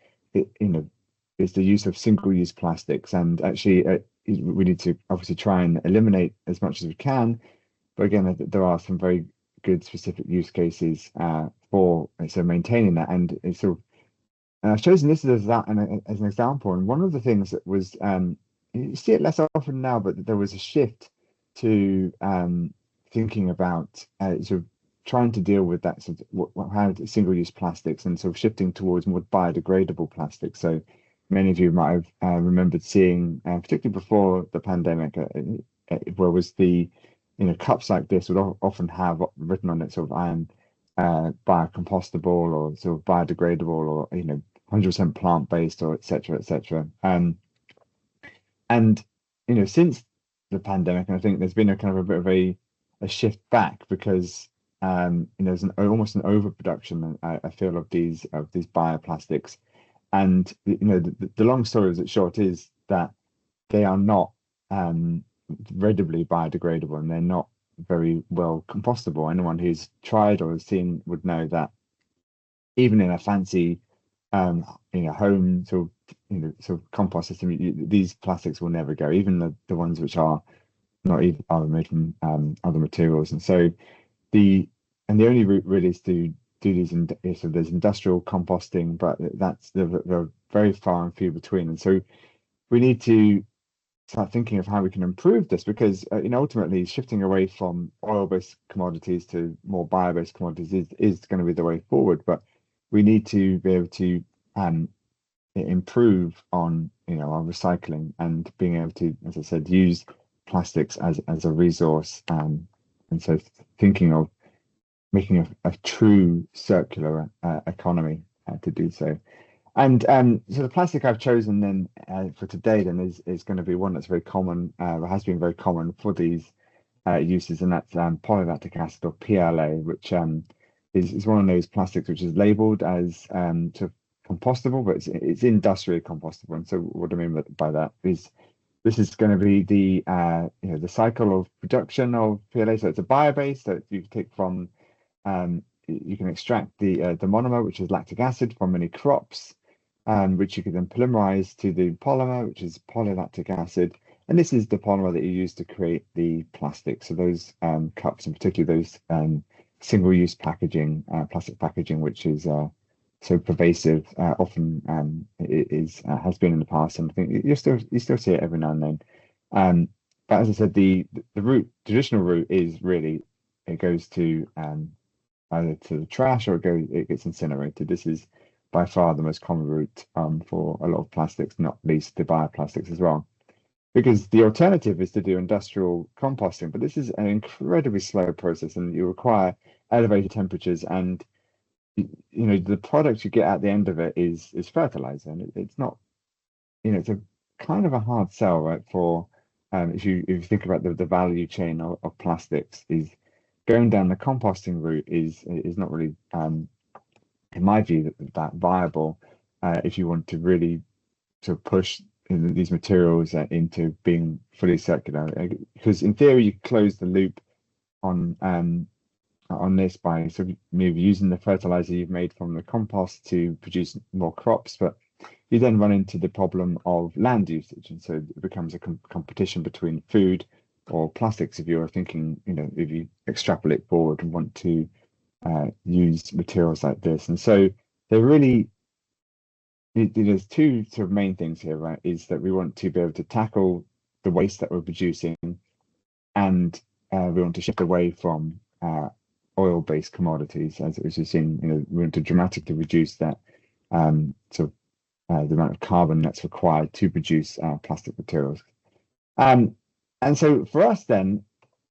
use of single-use plastics. And actually, we need to obviously try and eliminate as much as we can. But again, there are some very good specific use cases for maintaining that. And it's sort of, and I've chosen this as an example. And one of the things that was, you see it less often now, but there was a shift to thinking about sort of trying to deal with that sort of how single-use plastics and sort of shifting towards more biodegradable plastics. So many of you might have remembered seeing, particularly before the pandemic, where was the cups like this would often have written on it sort of biocompostable or sort of biodegradable or 100% plant-based or etc. And since the pandemic, and I think there's been a kind of a bit of a shift back because there's almost an overproduction, I feel, of these bioplastics. And the long story short is that they are not readily biodegradable, and they're not very well compostable. Anyone who's tried or has seen would know that even in a fancy home sort of compost system, these plastics will never go, even the ones which are not even made from other materials. And so the only route really is to do these there's industrial composting, but they're very far and few between. And so we need to start thinking of how we can improve this, because ultimately shifting away from oil-based commodities to more bio-based commodities is going to be the way forward. But we need to be able to improve on our recycling and being able to, as I said, use plastics as a resource, and so thinking of making a true circular economy to do so. And so the plastic I've chosen then for today then is going to be one that's very common, has been very common for these uses, and that's polylactic acid, or PLA, which is one of those plastics which is labelled as sort of compostable, but it's industrially compostable. And so what I mean by that is this is going to be the cycle of production of PLA. So it's a bio-based that you can take from, you can extract the monomer, which is lactic acid, from many crops, which you can then polymerize to the polymer, which is polylactic acid. And this is the polymer that you use to create the plastic. So those cups, and particularly those single-use packaging, plastic packaging, which is so pervasive, often has been in the past, and I think you still see it every now and then. But as I said, the traditional route is really, it goes to either to the trash or it gets incinerated. This is by far the most common route for a lot of plastics, not least the bioplastics as well. Because the alternative is to do industrial composting, but this is an incredibly slow process, and you require elevated temperatures, and the product you get at the end of it is fertilizer, and it's not, it's a kind of a hard sell, right? For if you think about the value chain of plastics, is going down the composting route is not really, in my view, that viable if you want to really sort of push these materials into being fully circular. Because in theory, you close the loop on this by sort of maybe using the fertilizer you've made from the compost to produce more crops, but you then run into the problem of land usage, and so it becomes a competition between food or plastics. If you're thinking, if you extrapolate forward and want to use materials like this, and so they're really, there's two sort of main things here, right? Is that we want to be able to tackle the waste that we're producing, and we want to shift away from oil-based commodities, as you've seen. We want to dramatically reduce that the amount of carbon that's required to produce plastic materials. And so for us then,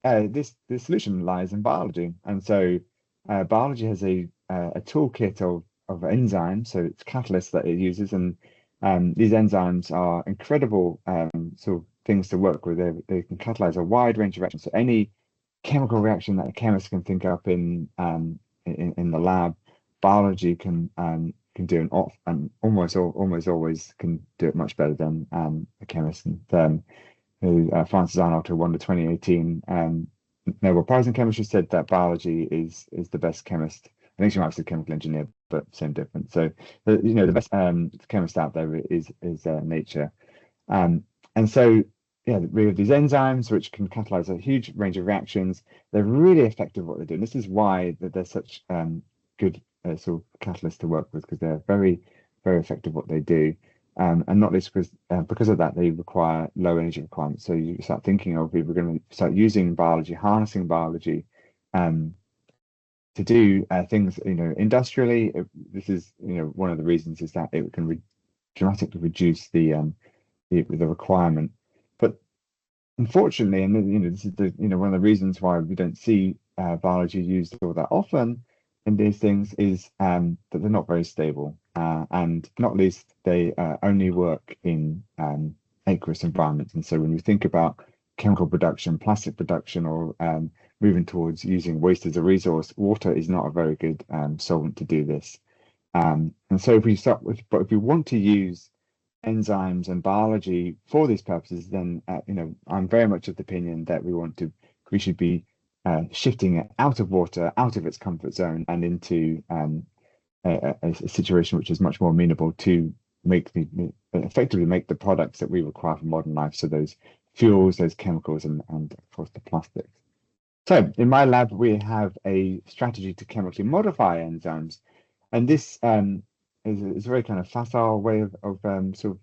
the solution lies in biology. And so biology has a toolkit of enzymes, so it's catalysts that it uses, and these enzymes are incredible sort of things to work with. They can catalyze a wide range of reactions. So any chemical reaction that a chemist can think up in the lab, biology can do and almost always can do it much better than a chemist. And Francis Arnold, who won the 2018 Nobel Prize in Chemistry, said that biology is the best chemist. I think she might have said chemical engineer, but same difference. So the best chemist out there is nature. And so we have these enzymes which can catalyze a huge range of reactions. They're really effective at what they're doing. This is why they're such good sort of catalysts to work with, because they're very, very effective at what they do. And not least because of that, they require low energy requirements. So you start thinking of, if we're going to start using biology, harnessing biology to do things, industrially. This is, one of the reasons is that it can dramatically reduce the requirement. But unfortunately, and this is one of the reasons why we don't see biology used all that often in these things is that they're not very stable, and not least they only work in aqueous environments. And so when we think about chemical production, plastic production, or moving towards using waste as a resource, water is not a very good solvent to do this. And so if we want to use enzymes and biology for these purposes, then I'm very much of the opinion that we should be shifting it out of water, out of its comfort zone, and into a situation which is much more amenable to effectively make the products that we require for modern life. So those fuels, those chemicals, and of course the plastics. So in my lab, we have a strategy to chemically modify enzymes, and this is a very kind of facile way of sort of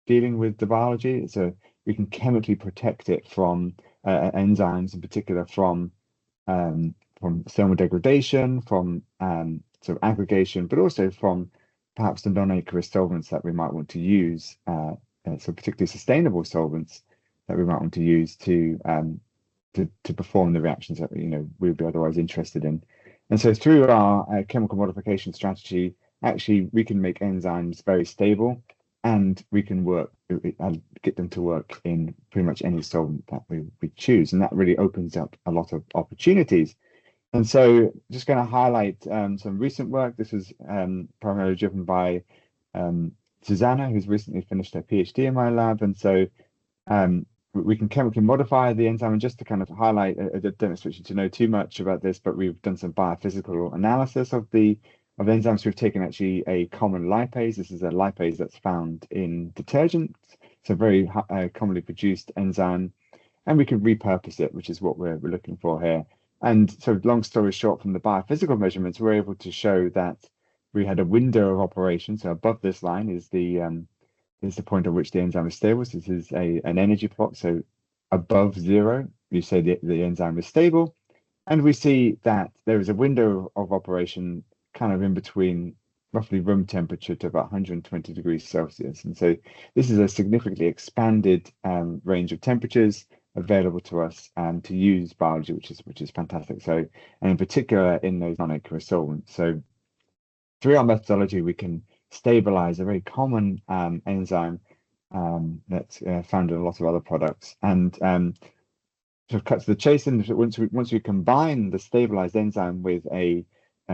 dealing with the biology. So we can chemically protect it from enzymes, in particular from thermal degradation, from sort of aggregation, but also from perhaps the non-aqueous solvents that we might want to use. So particularly sustainable solvents that we might want to use to perform the reactions that we would be otherwise interested in. And so through our chemical modification strategy, actually we can make enzymes very stable, and we can get them to work in pretty much any solvent that we choose. And that really opens up a lot of opportunities. And so just going to highlight some recent work. This was primarily driven by Susanna, who's recently finished her PhD in my lab. And so we can chemically modify the enzyme. And just to kind of highlight, I don't expect you to know too much about this, but we've done some biophysical analysis of enzymes. We've taken actually a common lipase. This is a lipase that's found in detergents. It's a very commonly produced enzyme, and we can repurpose it, which is what we're looking for here. And so long story short, from the biophysical measurements, we're able to show that we had a window of operation. So above this line is the point at which the enzyme is stable. So this is an energy plot. So above 0, you say the enzyme is stable. And we see that there is a window of operation kind of in between roughly room temperature to about 120 degrees Celsius. And so this is a significantly expanded range of temperatures available to us to use biology, which is fantastic. So, and in particular in those non-aqueous solvents. So through our methodology, we can stabilize a very common enzyme that's found in a lot of other products. And to cut to the chase, and once we combine the stabilized enzyme with a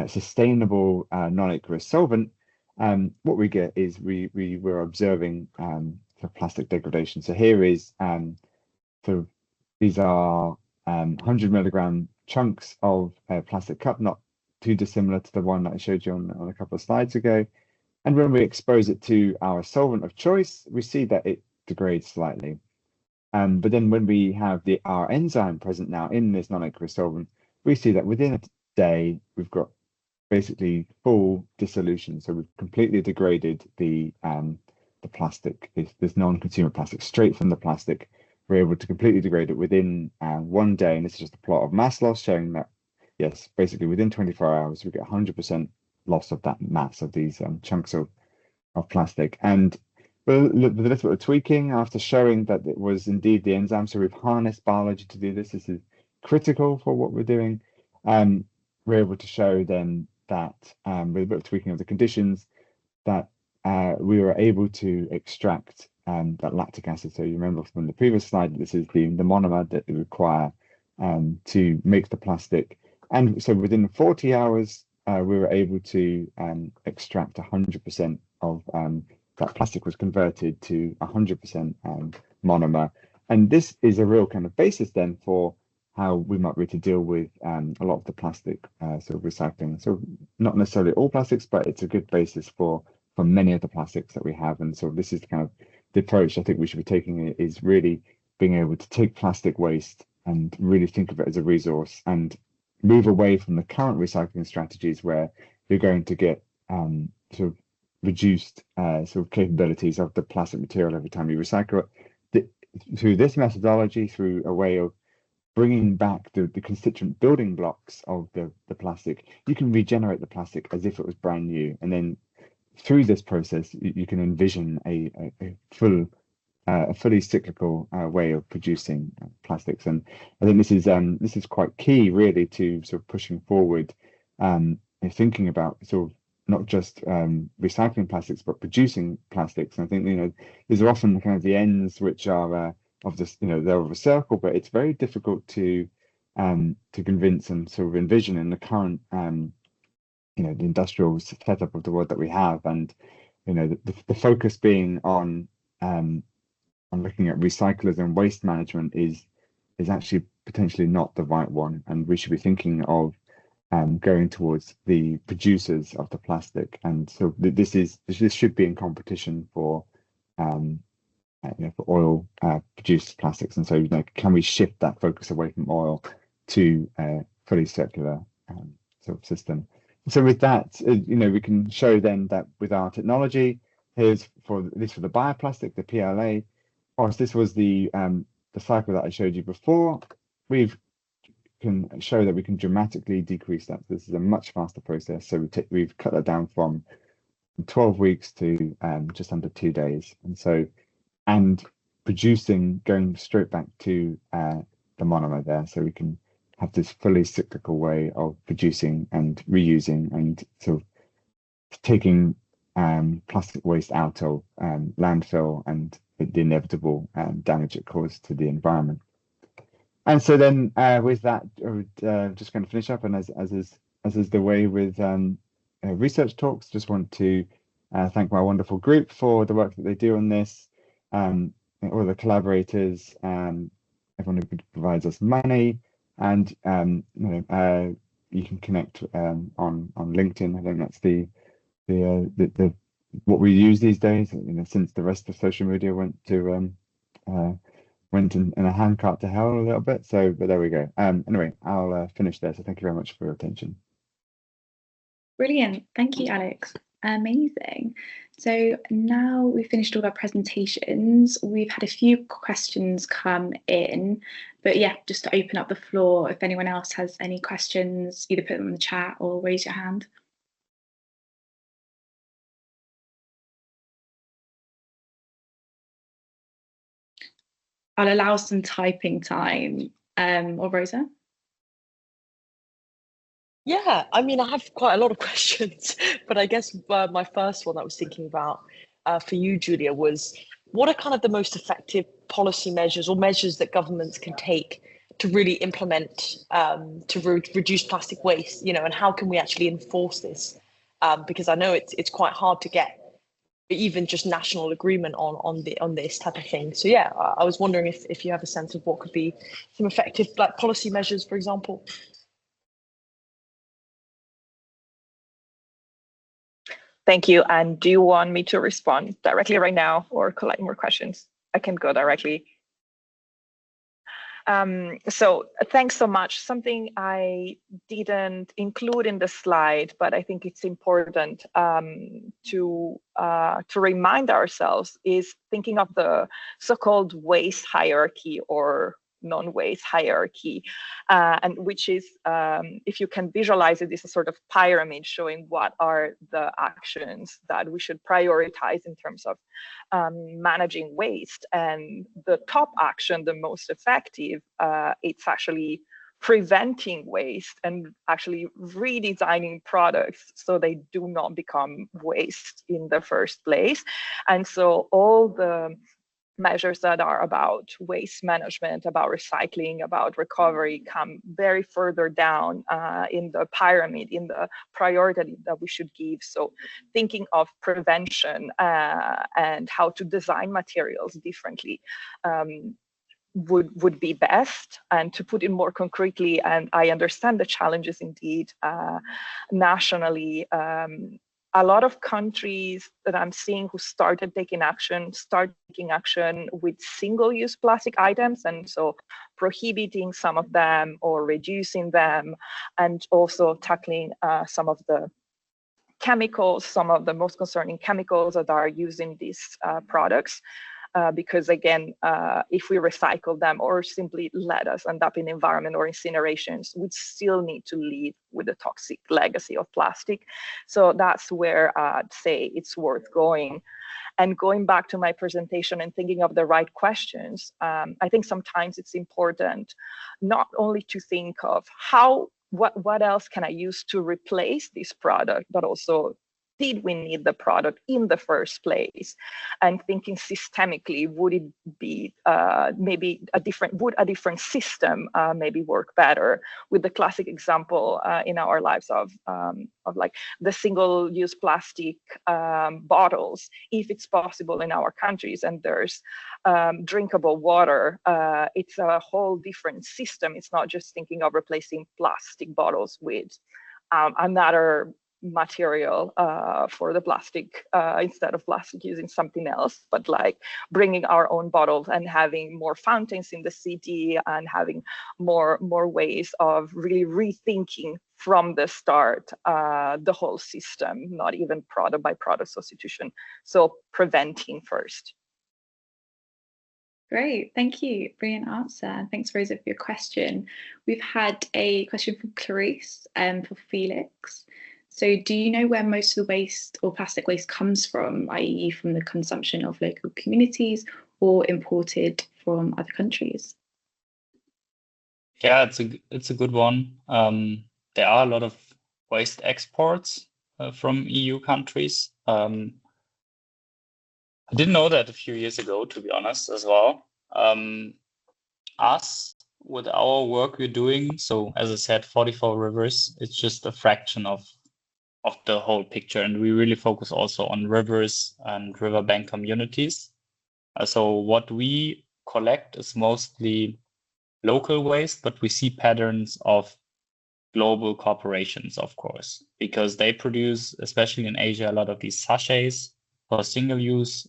sustainable non-aqueous solvent, what we get is we're observing plastic degradation. So here is these are 100 milligram chunks of plastic cup, not too dissimilar to the one that I showed you on a couple of slides ago. And when we expose it to our solvent of choice, we see that it degrades slightly. But then when we have our enzyme present now in this non-aqueous solvent, we see that within a day, we've got basically full dissolution. So we've completely degraded the plastic, this non-consumer plastic, straight from the plastic. We're able to completely degrade it within 1 day. And this is just a plot of mass loss showing that yes, basically within 24 hours, we get 100% loss of that mass of these chunks of plastic. And with a little bit of tweaking, after showing that it was indeed the enzyme, so we've harnessed biology to do this. This is critical for what we're doing. We're able to show then that with a bit of tweaking of the conditions, that we were able to extract that lactic acid. So you remember from the previous slide, this is the monomer that we require to make the plastic. And so within 40 hours, we were able to extract 100% of that plastic was converted to 100% monomer. And this is a real kind of basis then for how we might be able to deal with a lot of the plastic sort of recycling. So not necessarily all plastics, but it's a good basis for many of the plastics that we have. And so this is kind of the approach I think we should be taking, is really being able to take plastic waste and really think of it as a resource and move away from the current recycling strategies where you're going to get sort of reduced sort of capabilities of the plastic material every time you recycle it. Through this methodology, through a way of bringing back the constituent building blocks of the plastic, you can regenerate the plastic as if it was brand new. And then through this process, you can envision a fully cyclical way of producing plastics. And I think this is quite key, really, to sort of pushing forward and thinking about sort of not just recycling plastics, but producing plastics. And I think, you know, these are often kind of the ends which are of this, you know, they're of a circle, but it's very difficult to convince and sort of envision in the current you know, the industrial setup of the world that we have. And you know, the focus being on looking at recyclers and waste management is actually potentially not the right one, and we should be thinking of going towards the producers of the plastic. And so this should be in competition for you know, for oil produced plastics. And so, you know, can we shift that focus away from oil to a fully circular sort of system? So with that, you know, we can show then that with our technology, here's for the bioplastic, the PLA. Whilst this was the cycle that I showed you before, we can show that we can dramatically decrease that. This is a much faster process. So we've cut that down from 12 weeks to just under 2 days. And so, and producing, going straight back to the monomer there, so we can have this fully cyclical way of producing and reusing and sort of taking plastic waste out of landfill and the inevitable damage it caused to the environment. And so then with that, just going to finish up, and as is the way with research talks, just want to thank my wonderful group for the work that they do on this, all the collaborators, everyone who provides us money, and you know, you can connect on LinkedIn. I think that's the what we use these days. You know, since the rest of social media went in a handcart to hell a little bit. So, but there we go. Anyway, I'll finish there. So thank you very much for your attention. Brilliant. Thank you, Alex. Amazing. So now we've finished all our presentations. We've had a few questions come in, but yeah, just to open up the floor, if anyone else has any questions, either put them in the chat or raise your hand. I'll allow some typing time. Or Rosa? Yeah, I mean, I have quite a lot of questions, but I guess my first one I was thinking about for you, Giulia, was what are kind of the most effective policy measures or measures that governments can take to really implement to reduce plastic waste, you know, and how can we actually enforce this? Because I know it's quite hard to get even just national agreement on this type of thing. So yeah, I was wondering if you have a sense of what could be some effective like policy measures, for example. Thank you. And do you want me to respond directly right now or collect more questions? I can go directly. So thanks so much. Something I didn't include in the slide, but I think it's important to remind ourselves is thinking of the so-called waste hierarchy or non-waste hierarchy, and which is, if you can visualize it, is a sort of pyramid showing what are the actions that we should prioritize in terms of managing waste. And the top action, the most effective, it's actually preventing waste and actually redesigning products so they do not become waste in the first place. And so all the measures that are about waste management, about recycling, about recovery come very further down in the pyramid, in the priority that we should give. So thinking of prevention and how to design materials differently would be best. And to put it more concretely, and I understand the challenges indeed nationally, a lot of countries that I'm seeing who start taking action with single-use plastic items, and so prohibiting some of them or reducing them, and also tackling some of the chemicals, some of the most concerning chemicals that are used in these products. Because again, if we recycle them or simply let us end up in environment or incinerations, we still need to live with the toxic legacy of plastic. So that's where I'd say it's worth going. And going back to my presentation and thinking of the right questions, I think sometimes it's important not only to think of what else can I use to replace this product, but also, did we need the product in the first place? And thinking systemically, would it be maybe would a different system maybe work better? With the classic example in our lives of like the single-use plastic bottles, if it's possible in our countries and there's drinkable water, it's a whole different system. It's not just thinking of replacing plastic bottles with another material for the plastic, instead of plastic using something else, but like bringing our own bottles and having more fountains in the city and having more ways of really rethinking from the start the whole system, not even product by product substitution. So preventing first. Great, thank you. Brilliant answer. And thanks, Rosa, for your question. We've had a question from Clarice for Felix. So do you know where most of the waste or plastic waste comes from, i.e. from the consumption of local communities or imported from other countries? Yeah, it's a good one. There are a lot of waste exports from EU countries. I didn't know that a few years ago, to be honest, as well. Us, with our work we're doing, so as I said, 44 rivers, it's just a fraction of the whole picture. And we really focus also on rivers and riverbank communities. So what we collect is mostly local waste, but we see patterns of global corporations, of course, because they produce, especially in Asia, a lot of these sachets for single-use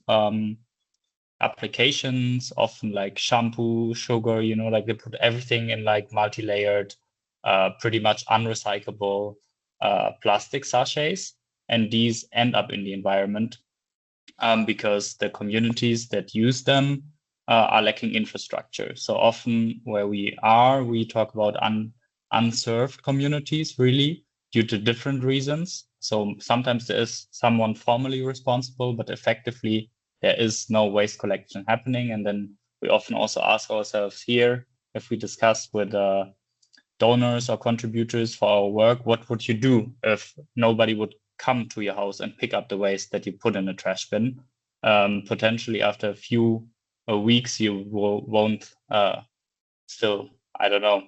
applications, often like shampoo, sugar, like they put everything in like multi-layered, pretty much unrecyclable plastic sachets, and these end up in the environment because the communities that use them are lacking infrastructure. So often where we talk about unserved communities, really, due to different reasons. So sometimes there is someone formally responsible, but effectively there is no waste collection happening. And then we often also ask ourselves here, if we discuss with donors or contributors for our work, what would you do if nobody would come to your house and pick up the waste that you put in a trash bin? Potentially after a few weeks, you won't still, I don't know,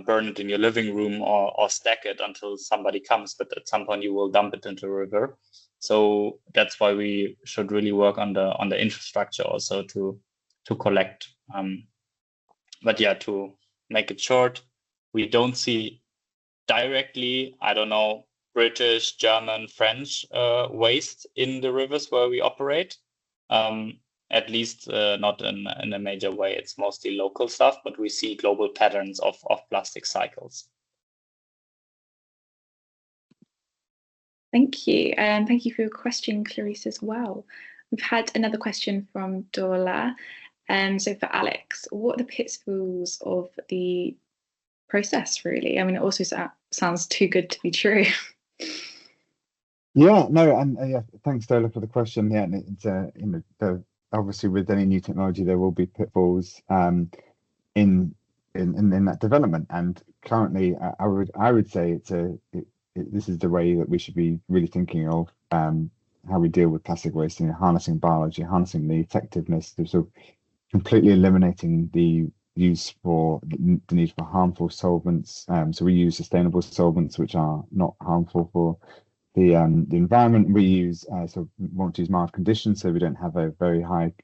burn it in your living room or stack it until somebody comes, but at some point you will dump it into a river. So that's why we should really work on the infrastructure also to collect. But yeah, to make it short, we don't see directly, I don't know, British, German, French waste in the rivers where we operate. At least not in a major way. It's mostly local stuff, but we see global patterns of plastic cycles. Thank you. And thank you for your question, Clarice, as well. We've had another question from Dola. So for Alex, what are the pitfalls of the process, really? I mean, it also sounds too good to be true. Yeah, no, and yeah, thanks, Dola, for the question. Yeah, and it's obviously with any new technology there will be pitfalls in that development, and currently I would say this is the way that we should be really thinking of how we deal with plastic waste, and harnessing biology, harnessing the effectiveness, sort of completely eliminating the use for the need for harmful solvents. So we use sustainable solvents which are not harmful for the environment. We use want to use mild conditions, so we don't have a very high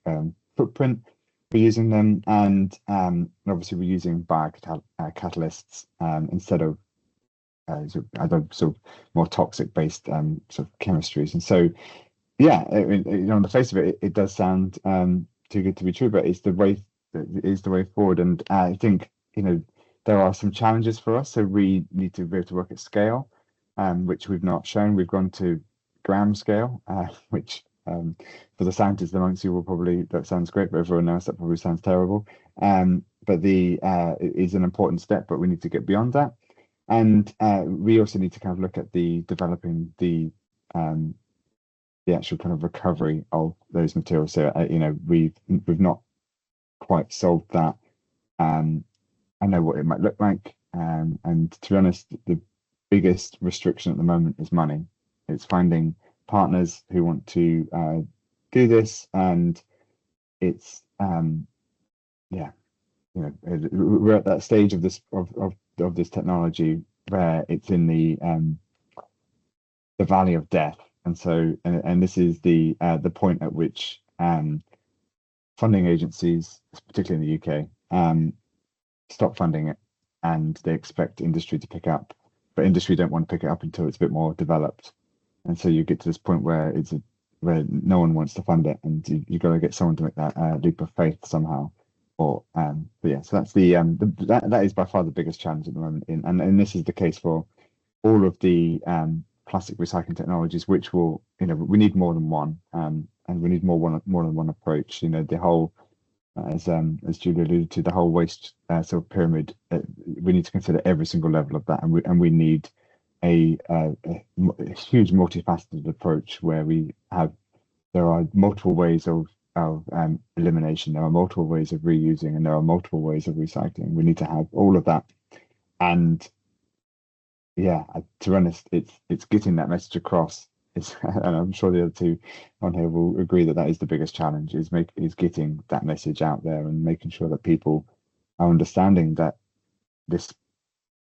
footprint for using them, and obviously we're using biocatalysts instead of other sort of more toxic based sort of chemistries. And so yeah, on the face of it, it does sound too good to be true, but it's the way forward. And I think there are some challenges for us, so we need to be able to work at scale, which we've not shown. We've gone to gram scale, which for the scientists amongst you will probably, that sounds great, but everyone else that probably sounds terrible. But it is an important step, but we need to get beyond that. And we also need to kind of look at developing the actual kind of recovery of those materials. So we've not quite solved that. I know what it might look like, and to be honest, the biggest restriction at the moment is money. It's finding partners who want to do this, and it's we're at that stage of this technology where it's in the valley of death, and so this is the point at which funding agencies, particularly in the UK, stop funding it, and they expect industry to pick up, but industry don't want to pick it up until it's a bit more developed, and so you get to this point where where no one wants to fund it, and you got to get someone to make that leap of faith somehow. But yeah, so that's that is by far the biggest challenge at the moment, and this is the case for all of the plastic recycling technologies, which will we need more than one, and we need more than one approach. The whole as Giulia alluded to, the whole waste sort of pyramid. We need to consider every single level of that, and we need a huge multifaceted approach where there are multiple ways of elimination, there are multiple ways of reusing, and there are multiple ways of recycling. We need to have all of that, and yeah, to be honest, it's getting that message across. And I'm sure the other two on here will agree that is the biggest challenge, is getting that message out there and making sure that people are understanding that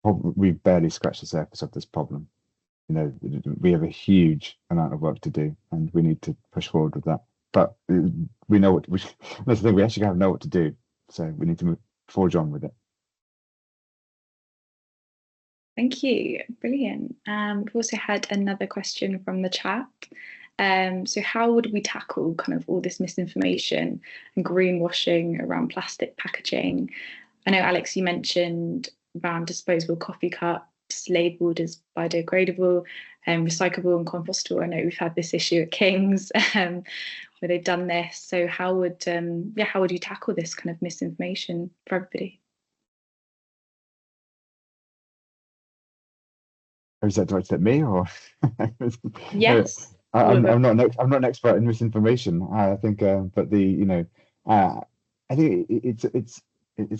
we've barely scratched the surface of this problem. We have a huge amount of work to do, and we need to push forward with that. But we know that's the thing, we actually know what to do, so we need to forge on with it. Thank you, brilliant. We've also had another question from the chat. So how would we tackle kind of all this misinformation and greenwashing around plastic packaging? I know, Alex, you mentioned around disposable coffee cups labelled as biodegradable and recyclable and compostable. I know we've had this issue at King's where they've done this. So how would you tackle this kind of misinformation for everybody? Is that directed at me, or? Yes. I'm not an expert in misinformation. I think, but I think it's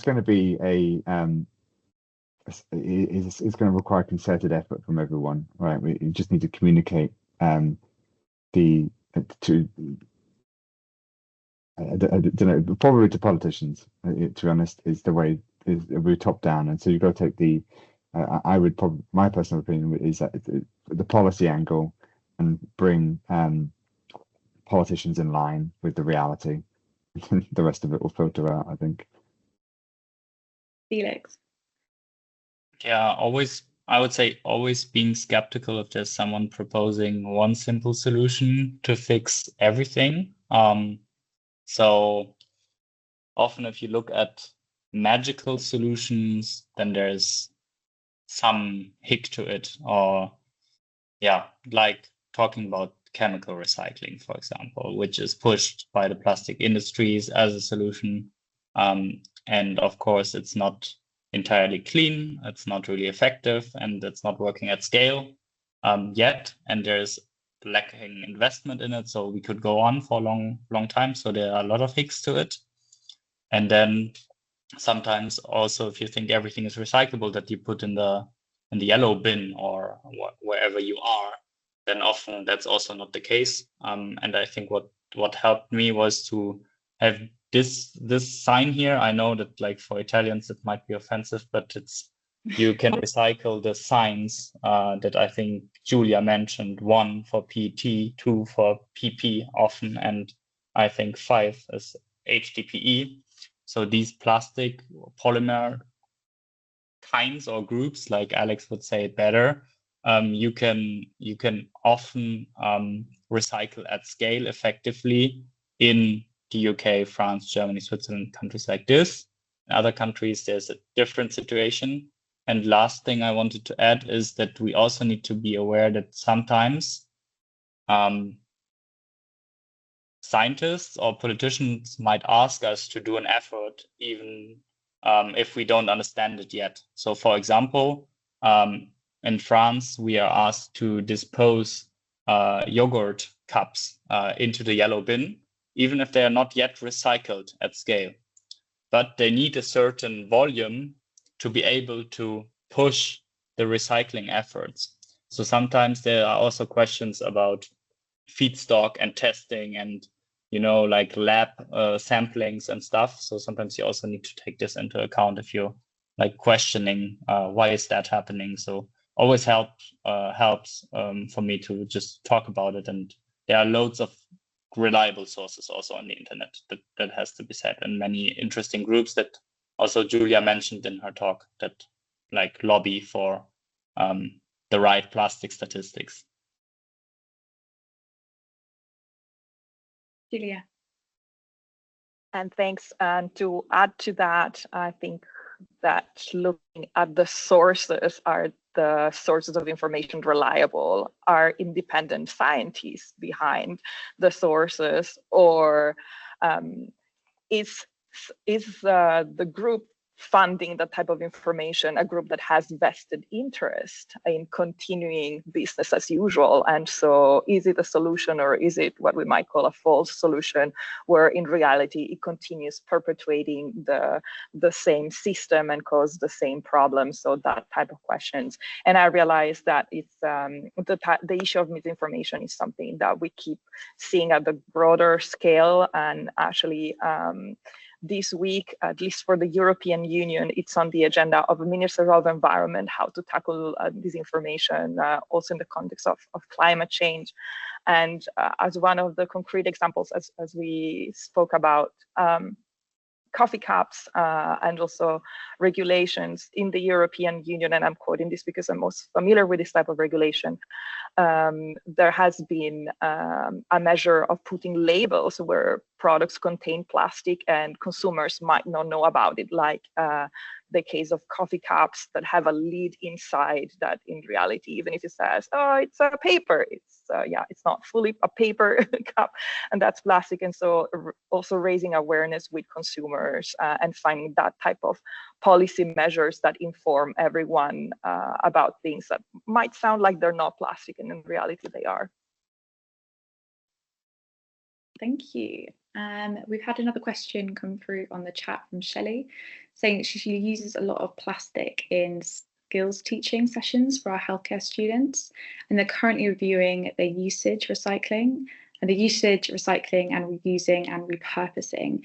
going to be it's going to require concerted effort from everyone, right? We just need to communicate I don't know, probably to politicians. To be honest, is the way we're top down, and so you've got to take I would probably, my personal opinion is that the policy angle, and bring politicians in line with the reality. The rest of it will filter out, I think. Felix? Yeah, I would say always being skeptical if there's someone proposing one simple solution to fix everything. So often if you look at magical solutions, then there's some hick to it, or like talking about chemical recycling, for example, which is pushed by the plastic industries as a solution. And of course, it's not entirely clean, it's not really effective, and it's not working at scale yet. And there's lacking investment in it, so we could go on for a long time. So there are a lot of hicks to it. And then sometimes also, if you think everything is recyclable, that you put in the yellow bin or wherever you are, then often that's also not the case. And I think what helped me was to have this sign here. I know that, like, for Italians it might be offensive, but it's you can recycle the signs that I think Giulia mentioned: 1 for PET, 2 for PP often, and I think 5 is HDPE. So these plastic polymer kinds or groups, like Alex would say it better, you can often recycle at scale effectively in the UK, France, Germany, Switzerland, countries like this. In other countries, there's a different situation. And last thing I wanted to add is that we also need to be aware that sometimes scientists or politicians might ask us to do an effort, even if we don't understand it yet. So, for example, in France, we are asked to dispose yogurt cups into the yellow bin, even if they are not yet recycled at scale. But they need a certain volume to be able to push the recycling efforts. So sometimes there are also questions about feedstock and testing and, like lab samplings and stuff. So sometimes you also need to take this into account if you're like questioning why is that happening. So always helps for me to just talk about it. And there are loads of reliable sources also on the internet that has to be said, and many interesting groups that also Giulia mentioned in her talk that like lobby for the right plastic statistics. Giulia. And thanks. And to add to that, I think that looking at the sources, are the sources of information reliable? Are independent scientists behind the sources, or is the group funding that type of information a group that has vested interest in continuing business as usual? And so is it a solution, or is it what we might call a false solution, where in reality it continues perpetuating the same system and cause the same problems? So that type of questions. And I realize that it's the issue of misinformation is something that we keep seeing at the broader scale. And actually this week, at least for the European Union, it's on the agenda of Ministers of Environment, how to tackle disinformation, also in the context of climate change. And as one of the concrete examples, as we spoke about, coffee cups and also regulations in the European Union, and I'm quoting this because I'm most familiar with this type of regulation, there has been a measure of putting labels where products contain plastic and consumers might not know about it, like the case of coffee cups that have a lid inside that in reality, even if it says, oh, it's a paper, it's not fully a paper cup, and that's plastic. And so also raising awareness with consumers and finding that type of policy measures that inform everyone about things that might sound like they're not plastic and in reality they are. Thank you. We've had another question come through on the chat from Shelley, saying that she uses a lot of plastic in skills teaching sessions for our healthcare students, and they're currently reviewing their usage recycling and reusing and repurposing.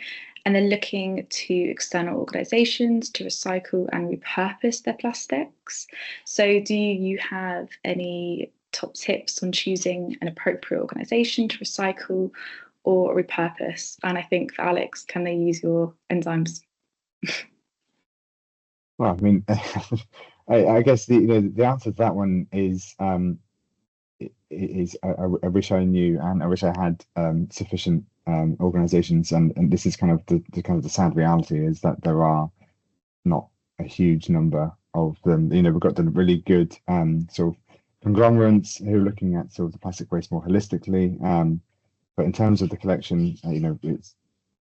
And they're looking to external organisations to recycle and repurpose their plastics. So do you have any top tips on choosing an appropriate organisation to recycle or repurpose? And I think for Alex, can they use your enzymes? Well, I mean, I guess the answer to that one is I wish I knew, and I wish I had sufficient organizations, and this is kind of the sad reality is that there are not a huge number of them. We've got the really good sort of conglomerates who are looking at sort of the plastic waste more holistically. But in terms of the collection, it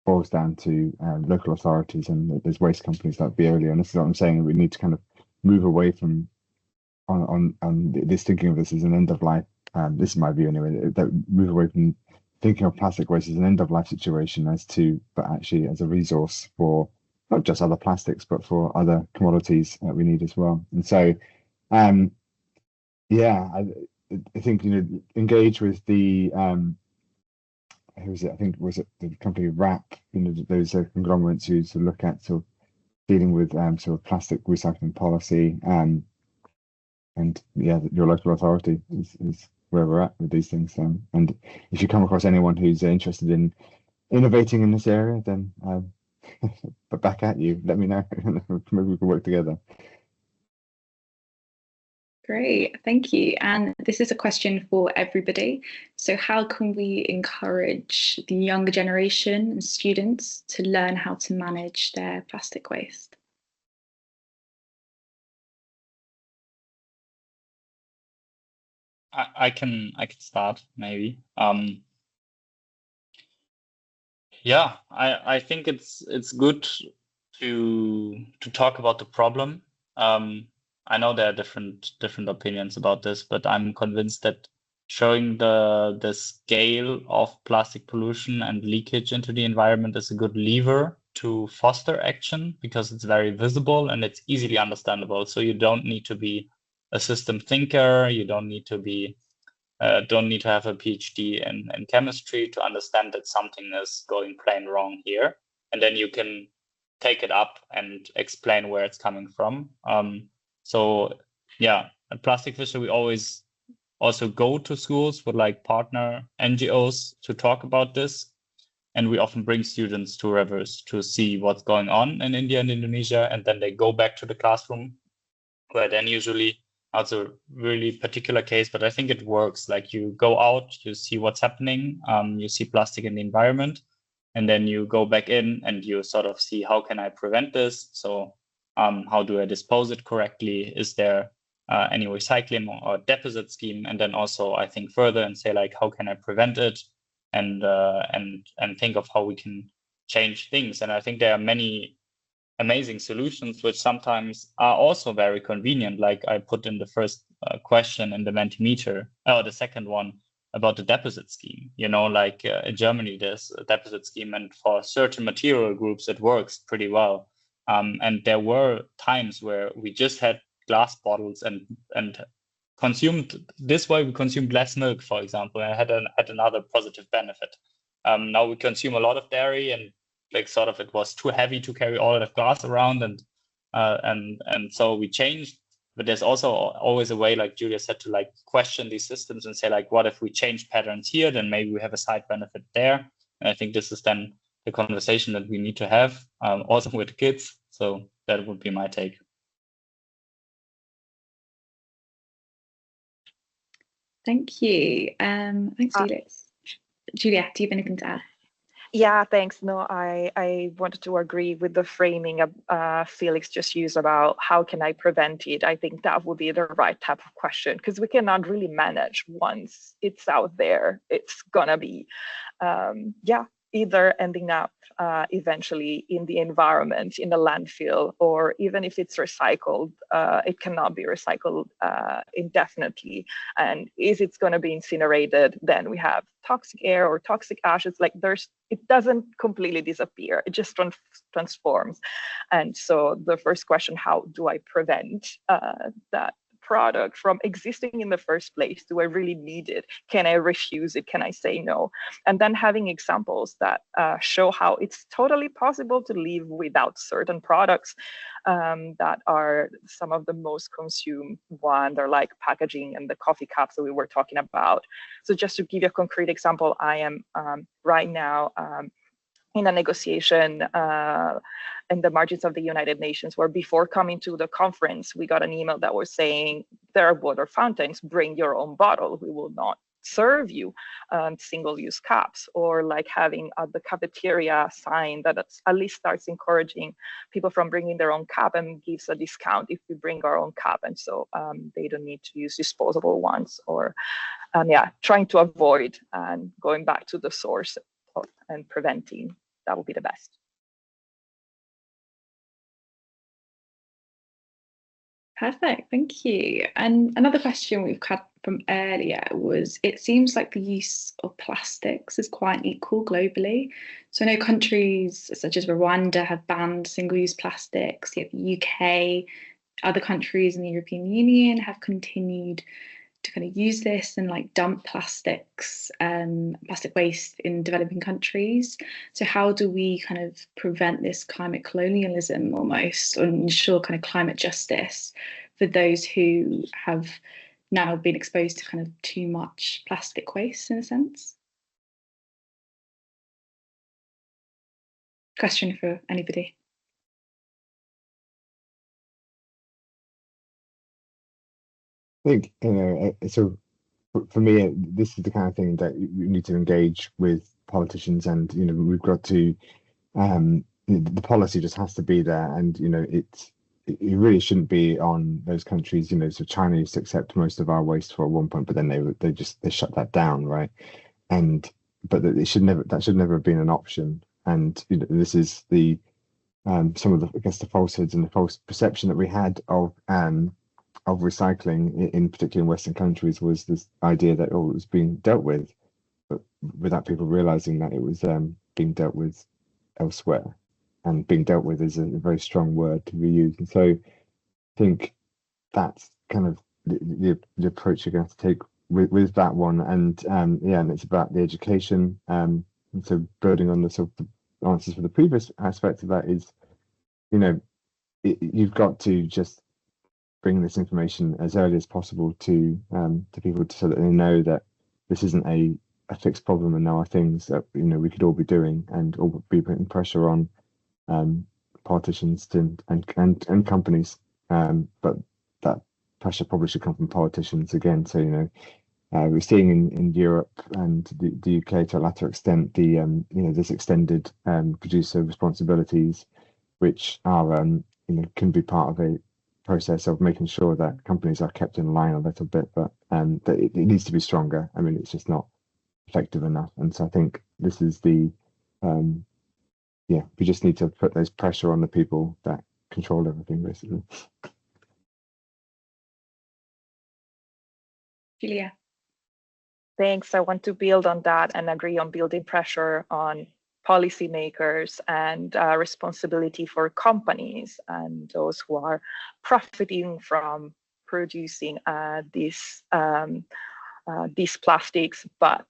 boils down to local authorities, and there's waste companies like Veolia. And this is what I'm saying. We need to kind of move away from on this, thinking of this as an end of life. This is my view anyway. That move away from thinking of plastic waste as an end of life situation, but actually as a resource for not just other plastics, but for other commodities that we need as well. And so, yeah, I think engage with the who was it? I think was it the company WRAP? Those conglomerates who sort of look at sort of dealing with sort of plastic recycling policy. And yeah, your local authority is where we're at with these things. And if you come across anyone who's interested in innovating in this area, then but back at you. Let me know. Maybe we can work together. Great, thank you. And this is a question for everybody. So how can we encourage the younger generation and students to learn how to manage their plastic waste? I can start maybe. Yeah, I think it's good to talk about the problem. I know there are different opinions about this, but I'm convinced that showing the scale of plastic pollution and leakage into the environment is a good lever to foster action, because it's very visible and it's easily understandable. So you don't need to be a system thinker. You don't need to be don't need to have a PhD in chemistry to understand that something is going plain wrong here, and then you can take it up and explain where it's coming from. So yeah, at Plastic Fisher, we always also go to schools with like partner NGOs to talk about this. And we often bring students to rivers to see what's going on in India and Indonesia. And then they go back to the classroom, where then usually, that's a really particular case, but I think it works. Like, you go out, you see what's happening, you see plastic in the environment, and then you go back in and you sort of see, how can I prevent this? So how do I dispose it correctly? Is there any recycling or deposit scheme? And then also I think further and say, like, how can I prevent it? And think of how we can change things. And I think there are many amazing solutions which sometimes are also very convenient. Like I put in the first question in the Mentimeter, or the second one, about the deposit scheme. Like in Germany, there's a deposit scheme, and for certain material groups, it works pretty well. And there were times where we just had glass bottles and consumed this way. We consumed less milk, for example, and had another positive benefit. Now we consume a lot of dairy, and like sort of it was too heavy to carry all that glass around, and so we changed. But there's also always a way, like Giulia said, to like question these systems and say, like, what if we change patterns here? Then maybe we have a side benefit there. And I think this is then the conversation that we need to have, also with kids. So that would be my take. Thank you. Thanks, Felix. Giulia, do you have anything to add? Yeah, thanks. No, I wanted to agree with the framing Felix just used about how can I prevent it. I think that would be the right type of question, because we cannot really manage once it's out there. It's gonna be, either ending up eventually in the environment, in the landfill, or even if it's recycled, it cannot be recycled indefinitely. And is it's going to be incinerated, then we have toxic air or toxic ashes. Like it doesn't completely disappear, it just transforms. And so the first question, how do I prevent that product from existing in the first place? Do I really need it? Can I refuse it? Can I say no? And then having examples that show how it's totally possible to live without certain products that are some of the most consumed one. They're like packaging and the coffee cups that we were talking about. So just to give you a concrete example, I am right now in a negotiation in the margins of the United Nations, where before coming to the conference, we got an email that was saying, there are water fountains, bring your own bottle. We will not serve you single-use cups, or like having at the cafeteria sign that at least starts encouraging people from bringing their own cup and gives a discount if we bring our own cup, and so they don't need to use disposable ones, or yeah, trying to avoid and going back to the source and preventing. That would be the best. Perfect, thank you. And another question we've had from earlier was, it seems like the use of plastics is quite equal globally. So I know countries such as Rwanda have banned single-use plastics, yet the UK, other countries in the European Union have continued to kind of use this and like dump plastics, plastic waste in developing countries. So how do we kind of prevent this climate colonialism almost, or ensure kind of climate justice for those who have now been exposed to kind of too much plastic waste in a sense? Question for anybody. I think, you know, so for me, this is the kind of thing that we need to engage with politicians, and you know, we've got to the policy just has to be there, and you know, it really shouldn't be on those countries. You know, so China used to accept most of our waste for at one point, but then they shut that down, right? And but that should never have been an option. And you know, this is the some of the, I guess, the falsehoods and the false perception that we had of recycling, in particular in Western countries, was this idea that it was being dealt with, but without people realizing that it was being dealt with elsewhere. And being dealt with is a very strong word to be used. And so I think that's kind of the approach you're going to have to take with that one. And yeah, and it's about the education. And so building on the sort of the answers for the previous aspect of that is, you know, you've got to just bring this information as early as possible to people, so that they know that this isn't a fixed problem, and there are things that, you know, we could all be doing and all be putting pressure on politicians and companies, but that pressure probably should come from politicians again. So, you know, we're seeing in Europe and the UK to a latter extent the you know, this extended producer responsibilities, which are you know, can be part of a process of making sure that companies are kept in line a little bit, but that it needs to be stronger. I mean, it's just not effective enough. And so I think this is the yeah, we just need to put those pressure on the people that control everything, basically. Giulia. Thanks. I want to build on that and agree on building pressure on policymakers and responsibility for companies and those who are profiting from producing these plastics, but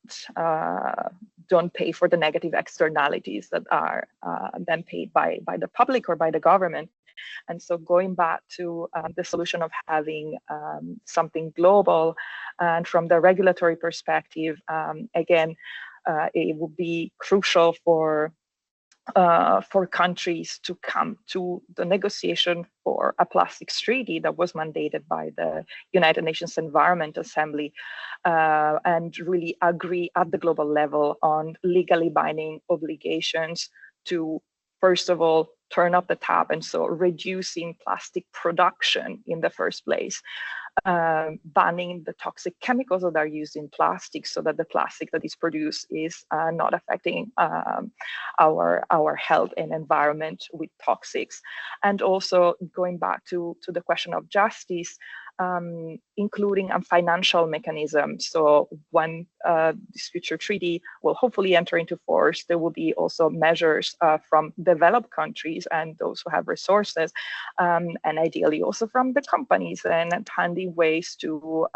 don't pay for the negative externalities that are then paid by the public or by the government. And so going back to the solution of having something global, and from the regulatory perspective, again, it would be crucial for countries to come to the negotiation for a plastics treaty that was mandated by the United Nations Environment Assembly, and really agree at the global level on legally binding obligations to, first of all, turn off the tap, and so reducing plastic production in the first place, banning the toxic chemicals that are used in plastic, so that the plastic that is produced is not affecting our health and environment with toxics. And also going back to the question of justice, including a financial mechanism. So when this future treaty will hopefully enter into force, there will be also measures from developed countries and those who have resources, and ideally also from the companies, and finding ways to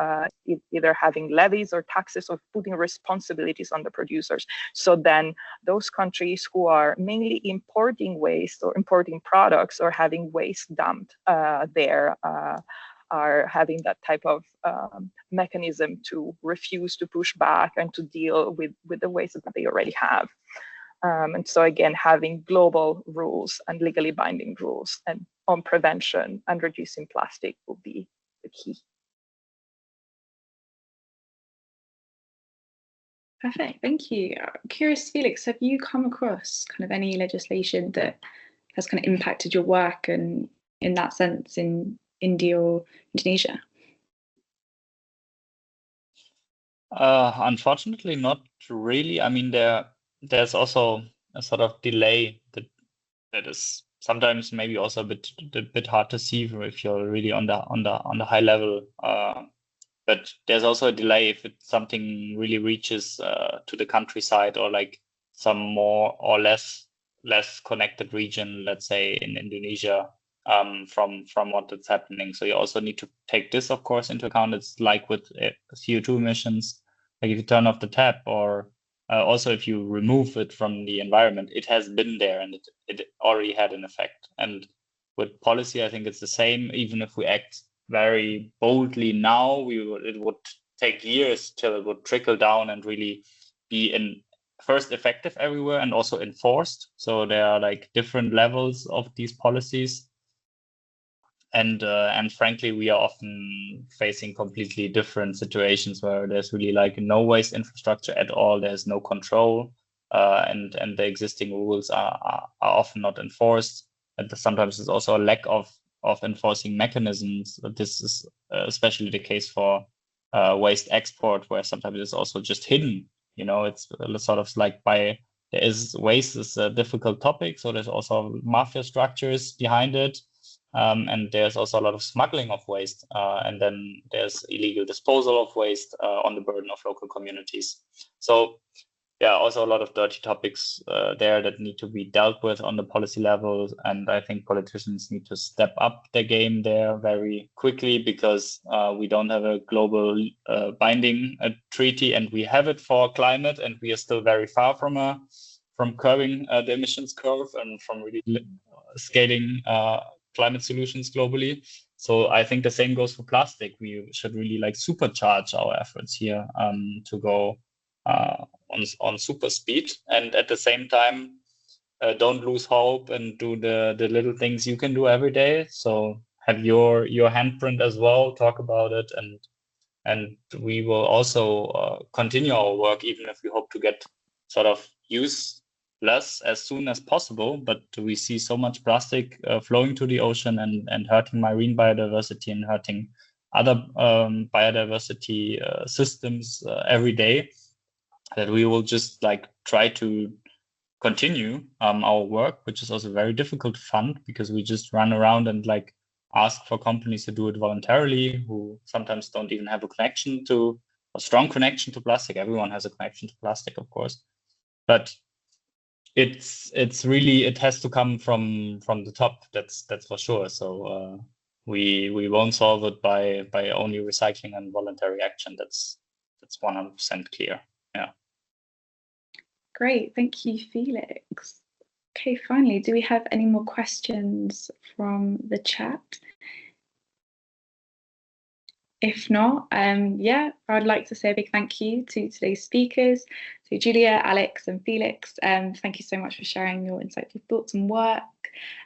either having levies or taxes, or putting responsibilities on the producers. So then those countries who are mainly importing waste or importing products or having waste dumped there are having that type of mechanism to refuse to push back and to deal with the waste that they already have. And so again, having global rules and legally binding rules and on prevention and reducing plastic will be the key. Perfect, thank you. Curious, Felix, have you come across kind of any legislation that has kind of impacted your work and in that sense in India or Indonesia? Unfortunately, not really. I mean, there's also a sort of delay that is sometimes maybe also a bit hard to see if you're really on the high level. But there's also a delay if something really reaches to the countryside or like some more or less connected region, let's say in Indonesia, from what is happening. So you also need to take this, of course, into account. It's like with CO2 emissions, like if you turn off the tap or also if you remove it from the environment, it has been there and it already had an effect. And with policy, I think it's the same. Even if we act very boldly now, it would take years till it would trickle down and really be first effective everywhere and also enforced. So there are like different levels of these policies. And frankly, we are often facing completely different situations where there's really like no waste infrastructure at all. There's no control, and the existing rules are often not enforced. And sometimes there's also a lack of enforcing mechanisms. This is especially the case for waste export, where sometimes it's also just hidden. You know, it's sort of like waste is a difficult topic, so there's also mafia structures behind it. And there's also a lot of smuggling of waste, and then there's illegal disposal of waste on the burden of local communities. So yeah, also a lot of dirty topics there that need to be dealt with on the policy level. And I think politicians need to step up their game there very quickly, because we don't have a global binding treaty, and we have it for climate, and we are still very far from curbing the emissions curve and from really scaling climate solutions globally. So I think the same goes for plastic. We should really like supercharge our efforts here to go on super speed, and at the same time don't lose hope and do the little things you can do every day. So have your handprint as well, talk about it, and we will also continue our work, even if we hope to get sort of use less as soon as possible. But we see so much plastic flowing to the ocean and hurting marine biodiversity and hurting other biodiversity systems every day, that we will just like try to continue our work, which is also very difficult to fund, because we just run around and like ask for companies to do it voluntarily, who sometimes don't even have a strong connection to plastic. Everyone has a connection to plastic, of course, but it's really, it has to come from the top. That's for sure. So we won't solve it by only recycling and voluntary action. That's 100% clear. Yeah. Great, thank you, Felix. Okay, finally, do we have any more questions from the chat? If not, yeah, I'd like to say a big thank you to today's speakers, to Giulia, Alex and Felix. Thank you so much for sharing your insightful thoughts and work.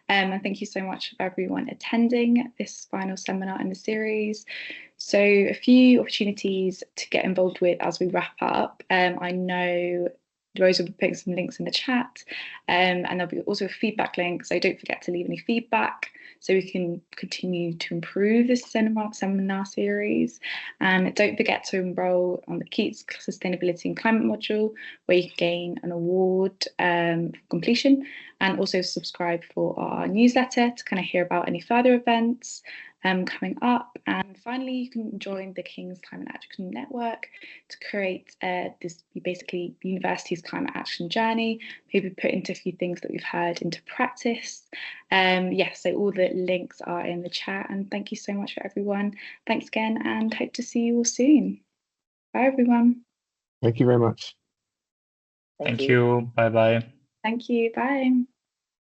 And thank you so much for everyone attending this final seminar in the series. So a few opportunities to get involved with as we wrap up. I know Rose will be putting some links in the chat, and there'll be also a feedback link, so don't forget to leave any feedback so we can continue to improve this seminar series. And don't forget to enroll on the KEATS Sustainability and Climate module, where you can gain an award for completion, and also subscribe for our newsletter to kind of hear about any further events coming up. And finally, you can join the King's Climate Action Network to create this basically university's climate action journey, maybe put into a few things that we've heard into practice. So all the links are in the chat, and thank you so much for everyone. Thanks again, and hope to see you all soon. Bye everyone. Thank you very much. Thank you. Bye bye. Thank you. Bye.